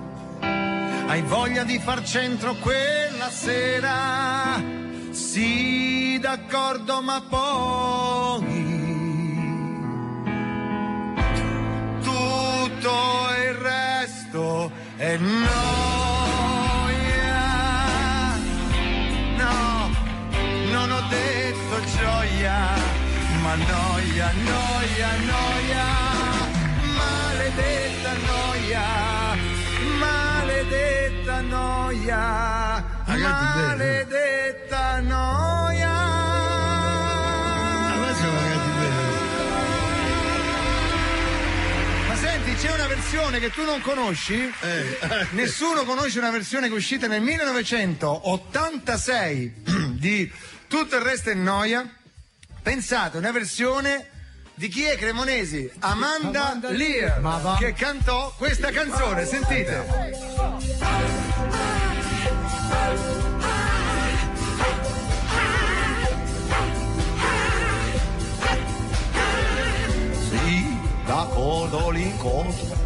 hai voglia di far centro quella sera, sì d'accordo ma poi tutto il resto è noia, no, non ho detto gioia, ma noia, noia, noia. Maledetta noia, maledetta noia, maledetta noia. Ma senti, c'è una versione che tu non conosci? Nessuno conosce una versione che è uscita nel 1986 di Tutto il resto è noia. Pensate, una versione di chi è, Cremonesi? Amanda Lear, che cantò questa canzone, sentite. Sì, d'accordo l'incontro,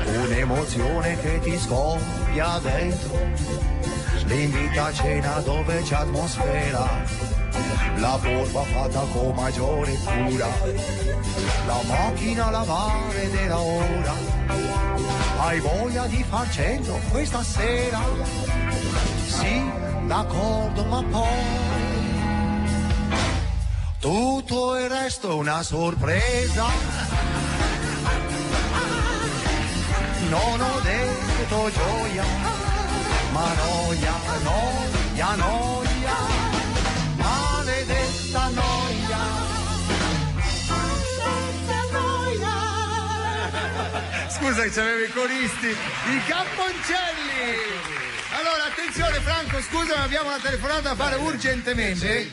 un'emozione che ti scoppia dentro, l'invita a cena dove c'è atmosfera. La borba fatta con maggiore cura, la macchina a lavare ed era ora, hai voglia di far centro questa sera, sì, d'accordo ma poi tutto il resto è una sorpresa, non ho detto gioia, ma noia, noia, noia. Maledetta noia, maledetta noia. Scusa che c'avevo i coristi, i Camponcelli. Allora attenzione Franco, scusa ma abbiamo una telefonata da fare urgentemente.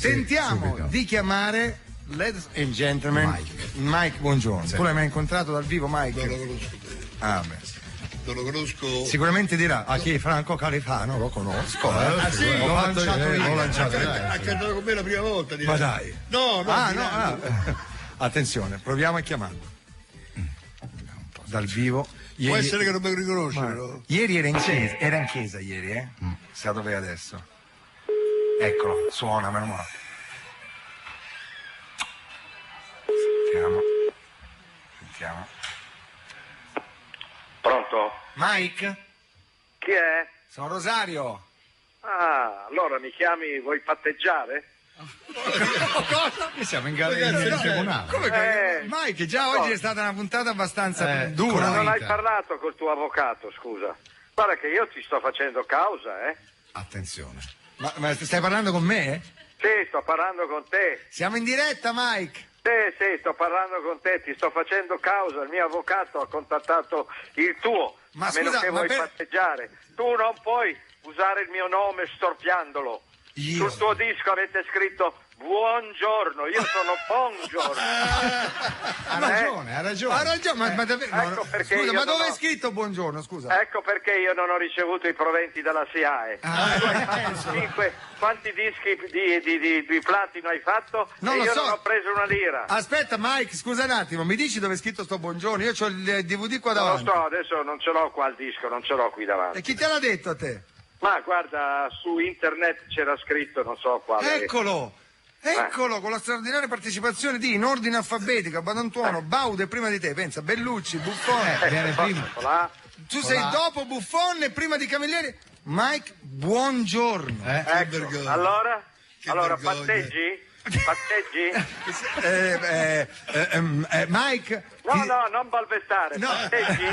Tentiamo subito di chiamare, ladies and gentlemen, Mike buongiorno. Tu l'hai mai incontrato dal vivo Mike? Non lo conosco. Ah beh. Non lo conosco. Sicuramente dirà a chi? Franco Califano, lo conosco. Sì, l'ho lanciato io. Ha cantato con me la prima volta. Ma dai. No. Attenzione, proviamo a chiamarlo. Dal vivo. Può essere che non mi riconosce, no? Ieri era in chiesa, ieri, eh? Sa dov'è adesso? Eccolo, suona, meno male. Sentiamo. Pronto? Mike? Chi è? Sono Rosario. Ah, allora mi chiami, vuoi patteggiare? Cosa? Che siamo in galleria del tribunale. Come che? Mike, già oggi è stata una puntata abbastanza dura. Non hai parlato col tuo avvocato, scusa. Guarda che io ti sto facendo causa, eh? Attenzione. Ma stai parlando con me? Sì, sto parlando con te. Siamo in diretta, Mike. Sì, sto parlando con te, ti sto facendo causa, il mio avvocato ha contattato il tuo, ma a meno che vuoi patteggiare. Tu non puoi usare il mio nome storpiandolo. Sul tuo disco avete scritto buongiorno, io sono buongiorno. Ha ragione. Ma davvero, ecco perché scusa, ma dove è scritto buongiorno, scusa? Ecco perché io non ho ricevuto i proventi dalla SIAE. Quanti dischi di platino hai fatto? Non e lo io so. non ho preso una lira. Aspetta Mike, scusa un attimo, mi dici dove è scritto sto buongiorno? Io ho il DVD qua davanti. Non lo so, adesso non ce l'ho qua il disco, non ce l'ho qui davanti. E chi te l'ha detto a te? Ma guarda, su internet c'era scritto, non so quale. Eccolo, con la straordinaria partecipazione di, in ordine alfabetico, Badantuono, Baude prima di te, pensa, Bellucci, Buffon. Viene prima. Tu sei dopo Buffon e prima di Camilleri. Mike, buongiorno. Ecco, allora patteggi? Patteggi? Mike? No, non balbettare. No. Patteggi?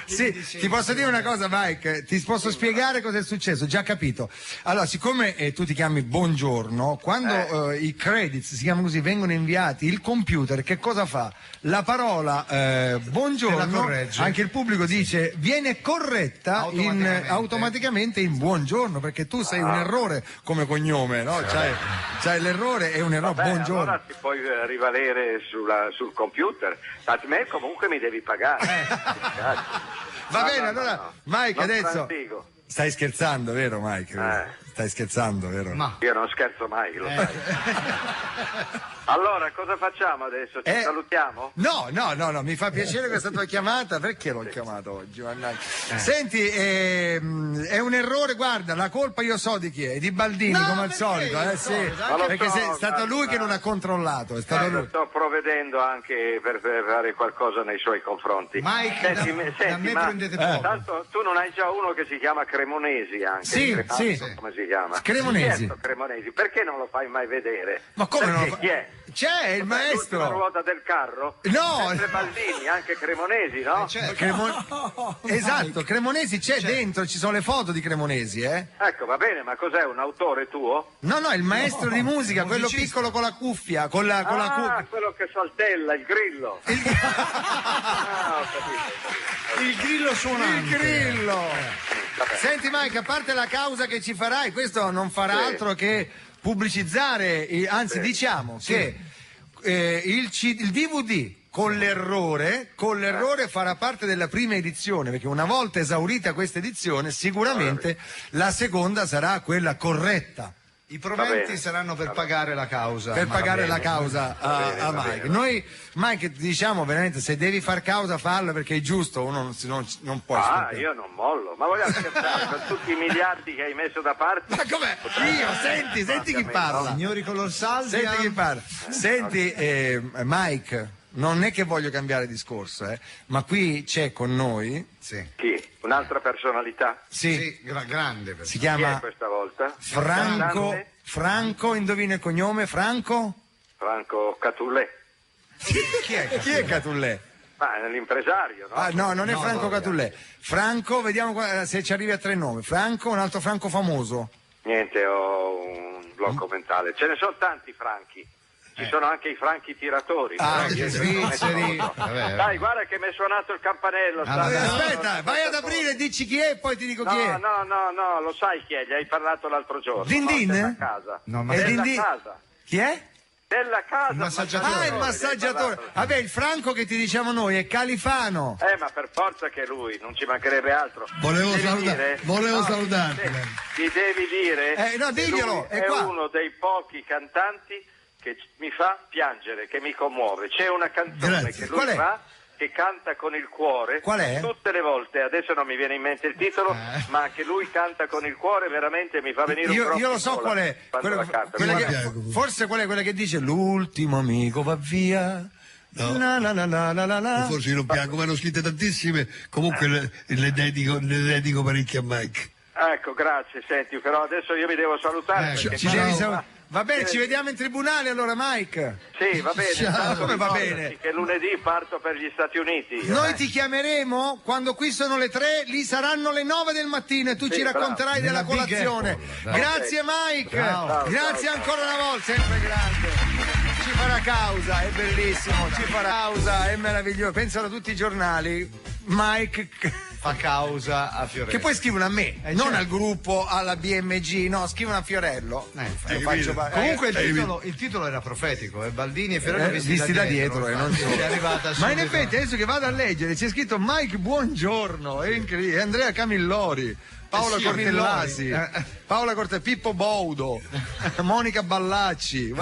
Sì, ti posso dire una cosa, Mike? Ti posso spiegare cosa è successo? Già capito. Allora, siccome tu ti chiami Buongiorno, quando i credits, si chiamano così, vengono inviati, il computer che cosa fa? La parola Buongiorno, anche il pubblico dice, viene corretta automaticamente in Buongiorno, perché tu sei un errore come cognome, no? C'hai l'errore, è un errore. Vabbè, Buongiorno. Allora ti puoi rivalere sul computer. A me comunque mi devi pagare. Va bene, allora, Mike, non adesso... transigo. Stai scherzando, vero Mike? Stai scherzando, vero? No. Io non scherzo mai, lo sai. Allora, cosa facciamo adesso? Ci salutiamo? No, mi fa piacere questa tua chiamata. Perché l'ho chiamato oggi? Senti, è un errore, guarda, la colpa io so di chi è di Baldini, come al solito. Sì, perché è stato lui che non ha controllato. È stato lui. Sto provvedendo anche per fare qualcosa nei suoi confronti. Mike, senti, tanto tu non hai già uno che si chiama Cremonesi anche? Sì. Come si chiama? Cremonesi. Certo, Cremonesi. Perché non lo fai mai vedere? Ma come perché? non lo fa? Chi è? C'è il maestro. La ruota del carro? No. Sempre Baldini, anche Cremonesi, no? Esatto, Cremonesi c'è dentro, ci sono le foto di Cremonesi, Ecco, va bene, ma cos'è, un autore tuo? No, il maestro di musica, quello piccolo con la cuffia, quello che saltella, il grillo. Ho capito. Il grillo suonante. Il grillo. Senti Mike, a parte la causa che ci farai, questo non farà altro che pubblicizzare, anzi diciamo che il DVD con l'errore farà parte della prima edizione, perché una volta esaurita questa edizione sicuramente la seconda sarà quella corretta. I proventi saranno per pagare la causa. Per pagare la causa a Mike. Noi, Mike, diciamo veramente, se devi far causa, fallo, perché è giusto, uno non può. Io non mollo, ma voglio scherzare per tutti i miliardi che hai messo da parte. Ma com'è? Io, senti chi parla. Signori color salvia. Senti chi parla. Senti, Mike, non è che voglio cambiare discorso, ma qui c'è con noi. Chi? Un'altra personalità? Sì, grande. Si chiama Chi è questa volta? Franco, indovina il cognome, Franco Catullè. Chi è Catullè? Ma è l'impresario, no? No, non è Franco Catullè. Franco, vediamo se ci arrivi a 3 nomi. Franco, un altro Franco famoso. Niente, ho un blocco mentale. Ce ne sono tanti Franchi. Ci sono anche i franchi tiratori. Gli svizzeri. Dai, guarda che mi è suonato il campanello. Aspetta, vai ad aprire e dici chi è e poi ti dico chi è. No, lo sai chi è, gli hai parlato l'altro giorno. Dindin? Della casa. No, ma della casa. Chi è? Della casa. Il massaggiatore. Il massaggiatore. Vabbè, il Franco che ti diciamo noi è Califano. Ma per forza che è lui, non ci mancherebbe altro. Volevo salutarti. Ti devi dire. No, diglielo. È uno dei pochi cantanti che mi fa piangere, che mi commuove. C'è una canzone che lui fa, che canta con il cuore. Qual è? Tutte le volte, adesso non mi viene in mente il titolo, ma che lui canta con il cuore, veramente mi fa venire un io lo so qual è. Forse qual è quella che dice l'ultimo amico va via. No. Forse non piango, ma ne ho scritte tantissime. Comunque le dedico parecchie a Mike. Ecco, grazie, senti, però adesso io vi devo salutare. Va bene, ci vediamo in tribunale allora, Mike. Sì, va bene. Come va bene? Che lunedì parto per gli Stati Uniti. Noi ti chiameremo quando qui sono le 3, lì saranno le 9 del mattino e tu ci racconterai della colazione. Grazie Mike, grazie ancora una volta, sempre grande. Ci farà causa, è bellissimo, ci farà causa, è meraviglioso. Pensano tutti i giornali, Mike fa causa a Fiorello. Che poi scrivono a me, non al gruppo, alla BMG, no, scrivono a Fiorello. Comunque il titolo era profetico, Baldini e Fiorello visti da dietro e non è arrivata. Ma in effetti adesso che vado a leggere c'è scritto Mike Buongiorno, è incredibile, Andrea Camillori, Paola Cortellasi, Paola Pippo Boudo, Monica Ballacci,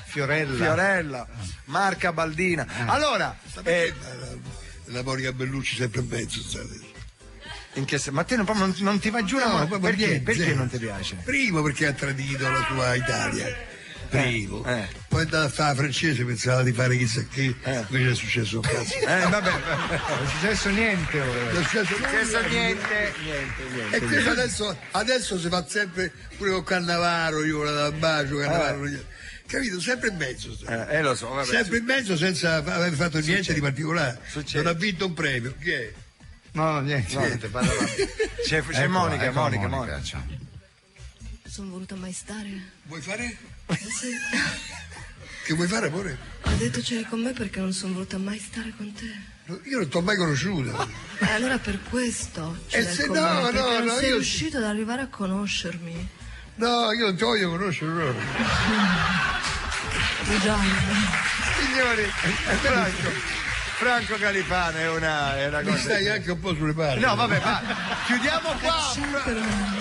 Fiorella, Marca Baldina. Allora, la Monica Bellucci sempre in mezzo, ma te non ti va giù la mano? Perché non ti piace? Primo perché ha tradito la sua Italia. Primo. Poi è andata a fare francese pensava di fare chissà che, invece è successo un cazzo. Vabbè, non è successo niente. Non è successo niente. E questo adesso si fa sempre pure con Cannavaro, io con la Bacio, Cannavaro. Capito? Sempre in mezzo. Lo so, vabbè, sempre in mezzo senza aver fatto niente di particolare. Non ha vinto un premio. Chi è? No, niente. C'è Monica. Sono voluta mai stare. Vuoi fare? Sì. Che vuoi fare, amore? Ho detto c'eri con me perché non sono voluta mai stare con te. Io non ti ho mai conosciuta. Allora per questo ce l'hai con me, perché non sei riuscito ad arrivare a conoscermi. No, io non ti voglio conoscere proprio. Signori, Franco Califano è una cosa. Mi stai anche un po' sulle palle. No, vabbè, ma chiudiamo qua.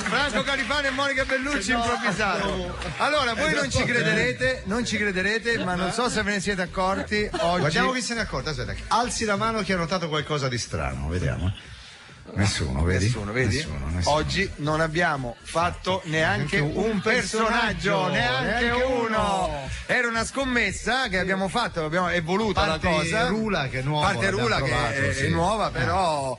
Franco Califano e Monica Bellucci improvvisato. Allora, voi non ci crederete, ma non so se ve ne siete accorti. Oggi... Guardiamo chi se ne è accorto. Aspetta, alzi la mano chi ha notato qualcosa di strano, vediamo. Nessuno, vedi? Nessuno. Oggi non abbiamo fatto neanche un personaggio, neanche uno. Era una scommessa che abbiamo fatto, è voluta la cosa. Rula che è nuova. Parte Rula che è nuova, però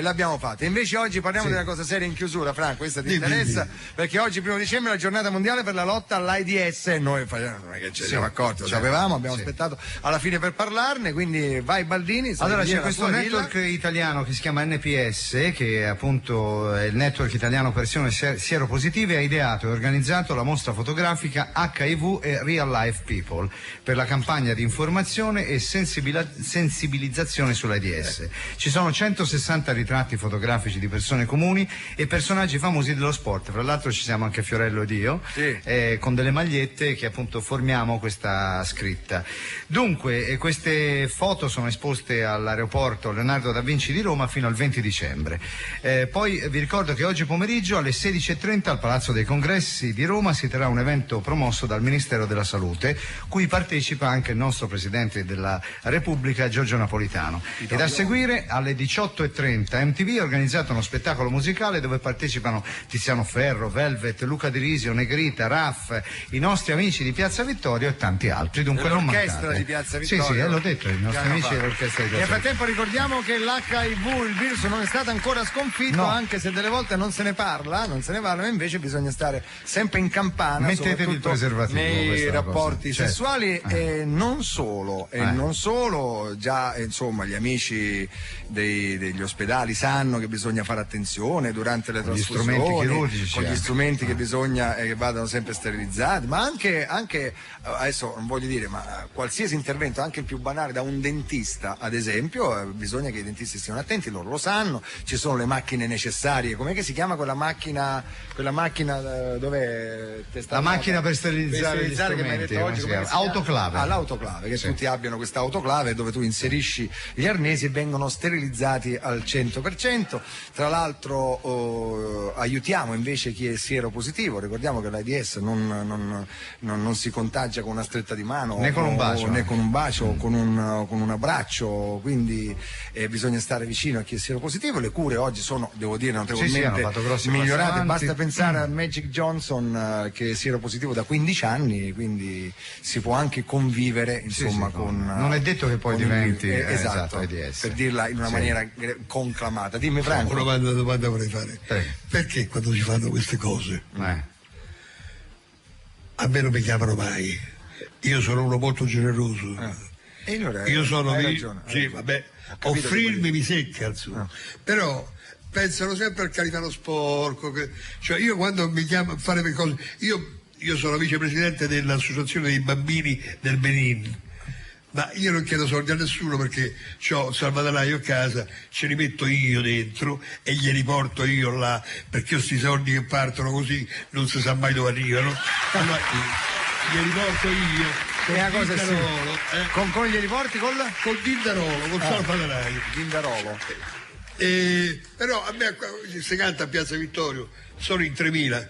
l'abbiamo fatta. Invece oggi parliamo di una cosa seria in chiusura, Franco, questa ti interessa? Perché oggi, 1° dicembre, è la giornata mondiale per la lotta all'AIDS. Noi non è che ci siamo accorti, lo sapevamo, abbiamo aspettato alla fine per parlarne, quindi vai Baldini. Allora c'è questo network italiano che si chiama NPS, che appunto è il network italiano persone sieropositive, ha ideato e organizzato la mostra fotografica HIV e Real Life People per la campagna di informazione e sensibilizzazione sull'AIDS. Ci sono 160 ritratti fotografici di persone comuni e personaggi famosi dello sport. Fra l'altro ci siamo anche Fiorello ed io, con delle magliette che appunto formiamo questa scritta. Dunque, queste foto sono esposte all'aeroporto Leonardo da Vinci di Roma fino al 20 dicembre. Poi vi ricordo che oggi pomeriggio alle 16:30 al Palazzo dei Congressi di Roma si terrà un evento promosso dal Ministero della Salute, cui partecipa anche il nostro Presidente della Repubblica Giorgio Napolitano. E da seguire alle 18:30 MTV ha organizzato uno spettacolo musicale dove partecipano Tiziano Ferro, Velvet, Luca Di Risio, Negrita, Raff, i nostri amici di Piazza Vittorio e tanti altri. Dunque non mancate. L'orchestra di Piazza Vittorio. Sì, l'ho detto, i nostri amici dell'orchestra di Piazza Vittorio. Nel frattempo ricordiamo che l'HIV, il virus, non è stato ancora sconfitto, anche se delle volte non se ne parla, ma invece bisogna stare sempre in campana. Mettetevi il preservativo nei rapporti sessuali, e non solo, già insomma gli amici degli ospedali sanno che bisogna fare attenzione durante le trasfusioni, strumenti chirurgici, con gli strumenti che bisogna che vadano sempre sterilizzati, ma anche adesso non voglio dire, ma qualsiasi intervento, anche il più banale, da un dentista ad esempio, bisogna che i dentisti stiano attenti, loro lo sanno, ci sono le macchine necessarie. Com'è che si chiama quella macchina dove la macchina per sterilizzare gli strumenti, autoclave. L'autoclave, che tutti abbiano questa autoclave dove tu inserisci gli arnesi e vengono sterilizzati al 100%. Tra l'altro aiutiamo invece chi è sieropositivo. Ricordiamo che l'AIDS non si contagia con una stretta di mano, né con un bacio, o con un abbraccio, quindi bisogna stare vicino a chi è sieropositivo. Le cure oggi sono, devo dire, notevolmente migliorate. Basta pensare a Magic Johnson, che è sieropositivo da 15 anni, quindi si può anche convivere insomma con. Non è detto che poi diventi esatto, AIDS. Per dirla in una maniera conclamata. Dimmi, Franco. Una domanda vorrei fare. Perché quando ci fanno queste cose a me non mi chiamano mai? Io sono uno molto generoso. Io sono offrirmi mi secca, insomma. Però pensano sempre al Califano sporco, cioè io quando mi chiamo a fare le cose, io sono vicepresidente dell'associazione dei bambini del Benin, ma io non chiedo soldi a nessuno perché ho il salvadanaio a casa, ce li metto io dentro e glieli porto io là, perché questi soldi che partono così non si sa mai dove arrivano. Allora, glieli porto io. Con glieli porti col Dindarolo, col salvadanaio. Dindarolo. Però a me se canta a Piazza Vittorio sono in 3.000.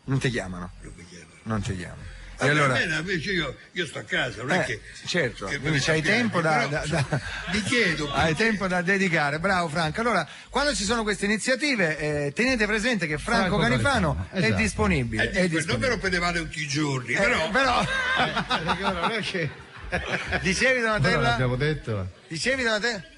Non ti chiamano? Non mi chiamano. Non ti chiamano. E allora... invece io sto a casa, non è che... Certo, quindi c'hai tempo mi chiedo... Hai tempo da dedicare, bravo Franco. Allora, quando ci sono queste iniziative, tenete presente che Franco Califano è disponibile. Non ve lo pedevate tutti i giorni, però... Dicevi Donatella? L'abbiamo detto. Dicevi Donatella?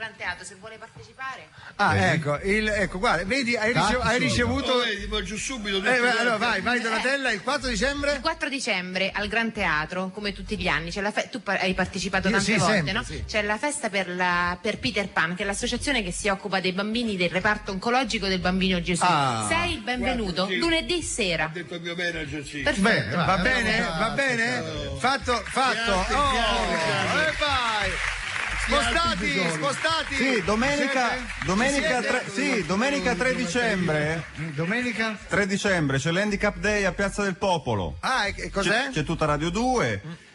Gran Teatro, se vuole partecipare. Ecco, guarda, vedi, hai ricevuto. Va giù subito. Allora vai Donatella, il 4 dicembre? Il 4 dicembre al Gran Teatro, come tutti gli anni, c'è tu hai partecipato tante volte, sempre, no? Sì. C'è la festa per Peter Pan, che è l'associazione che si occupa dei bambini del reparto oncologico del Bambino Gesù. Sei il benvenuto lunedì sera. Ha detto il mio manager, sì. Perfetto. Va bene? Fatto. Vai. Spostati! Sì, domenica 3 dicembre. Domenica 3 dicembre c'è l'Handicap Day a Piazza del Popolo. E cos'è? C'è tutta Radio 2.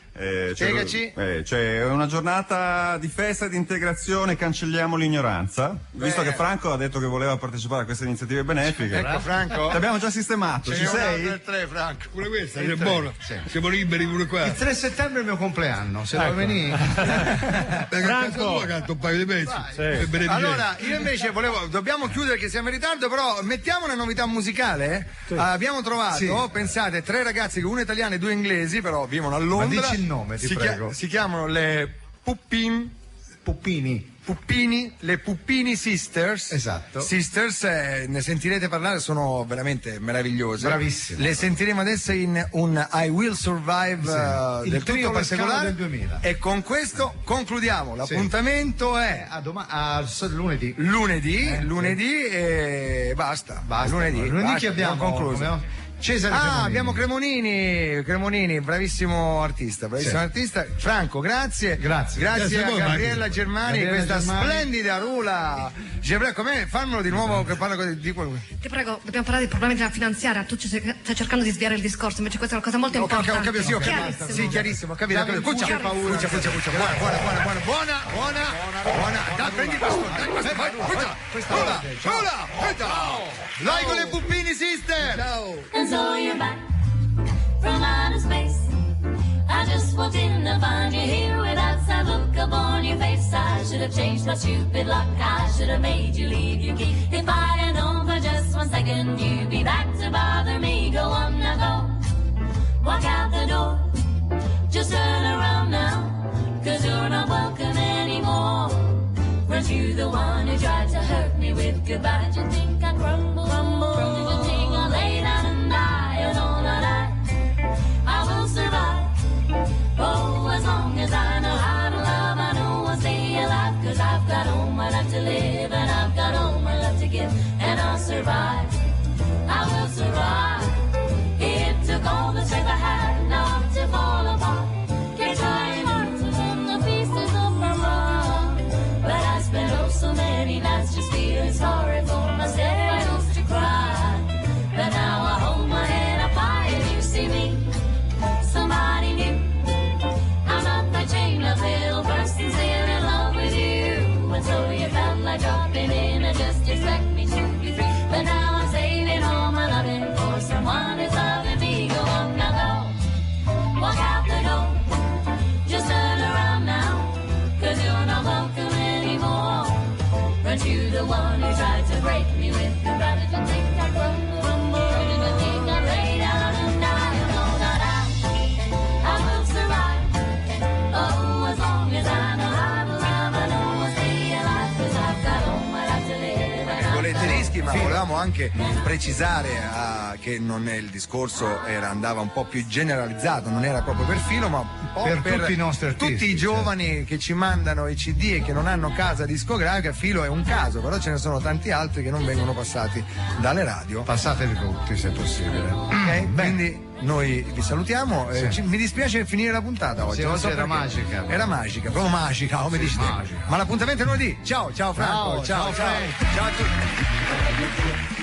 Spiegaci. C'è una giornata di festa e di integrazione, cancelliamo l'ignoranza. Visto che Franco ha detto che voleva partecipare a queste iniziative benefiche. Ecco Franco. Ti abbiamo già sistemato, ci sei? Il 3 Franco. Pure questa è buona. Sì. Siamo liberi pure qua. Il 3 settembre è il mio compleanno, se vuoi venire. Franco canto un paio di pezzi. Allora, io invece dobbiamo chiudere che siamo in ritardo, però mettiamo una novità musicale. Abbiamo trovato, pensate, 3 ragazzi, uno italiano e 2 inglesi, però vivono a Londra. Nome, ti prego. Si chiamano le Puppini, le Puppini Sisters. Esatto. Sisters, ne sentirete parlare, sono veramente meravigliose. Bravissime. Le sentiremo adesso in un I Will Survive del trio particolare del 2000. E con questo concludiamo. L'appuntamento è lunedì e basta. Lunedì che abbiamo concluso. Abbiamo Cremonini, bravissimo artista. Franco, grazie a Gabriella Germani, questa splendida Rula. Com'è? Fammelo di nuovo che parla di quello. Ti prego, dobbiamo parlare dei problemi della finanziaria. Tu stai cercando di sviare il discorso, invece questa è una cosa molto importante. Sì, chiarissimo, ho capito. Cuccia, buona. Dai, prendi il bastone, vai, Rula. Dai con le Puppini Sister. Ciao. And so you're back from outer space. I just walked in to find you here with that sad look upon your face. I should have changed my stupid luck. I should have made you leave your key. If I had known for just 1 second you'd be back to bother me. Go on now, go. Walk out the door. Just turn around now, 'cause you're not welcome anymore. Run to the one who tried to hurt me with goodbye. Did you think I'd crumble? Did you think I'd lay down and die? Oh no, not I will survive. Oh, as long as I know how to love, I know I'll stay alive. 'Cause I've got all my life to live, and I've got all my love to give, and I'll survive. I will survive. It took all the strength I had not to fall apart. Kept trying hard to mend the pieces of my heart, but I spent so many nights just feeling sorry for myself. I used to cry, but now I hold my head up high and you see me, somebody new. I'm not that chain of little person still in love with you. And so you felt like dropping in and just expect me to be free. But now I'm saving all my loving for someone who's loving me. Go on now, go. Walk out the door. Just turn around now, 'cause you're not welcome anymore. Run to the one who tried to break me with goodbye. Did you think I'd crumble? Did you think I'd lay down and die? No, not I will survive. Oh, as long as I know how to love, I know I'll stay alive. 'Cause I've got all my life to live. Volete rischi, ma volevamo anche precisare che il discorso andava un po' più generalizzato, non era proprio per Filo, ma un po' per tutti i nostri artisti, tutti i giovani che ci mandano i CD e che non hanno casa discografica. Filo è un caso, però ce ne sono tanti altri che non vengono passati dalle radio. Passateli tutti se possibile. Ok, quindi noi vi salutiamo. Mi dispiace finire la puntata oggi. Oggi era magica. Era magica, proprio magica, come dici te. Ma l'appuntamento è lunedì. Ciao Franco. Ciao a tutti.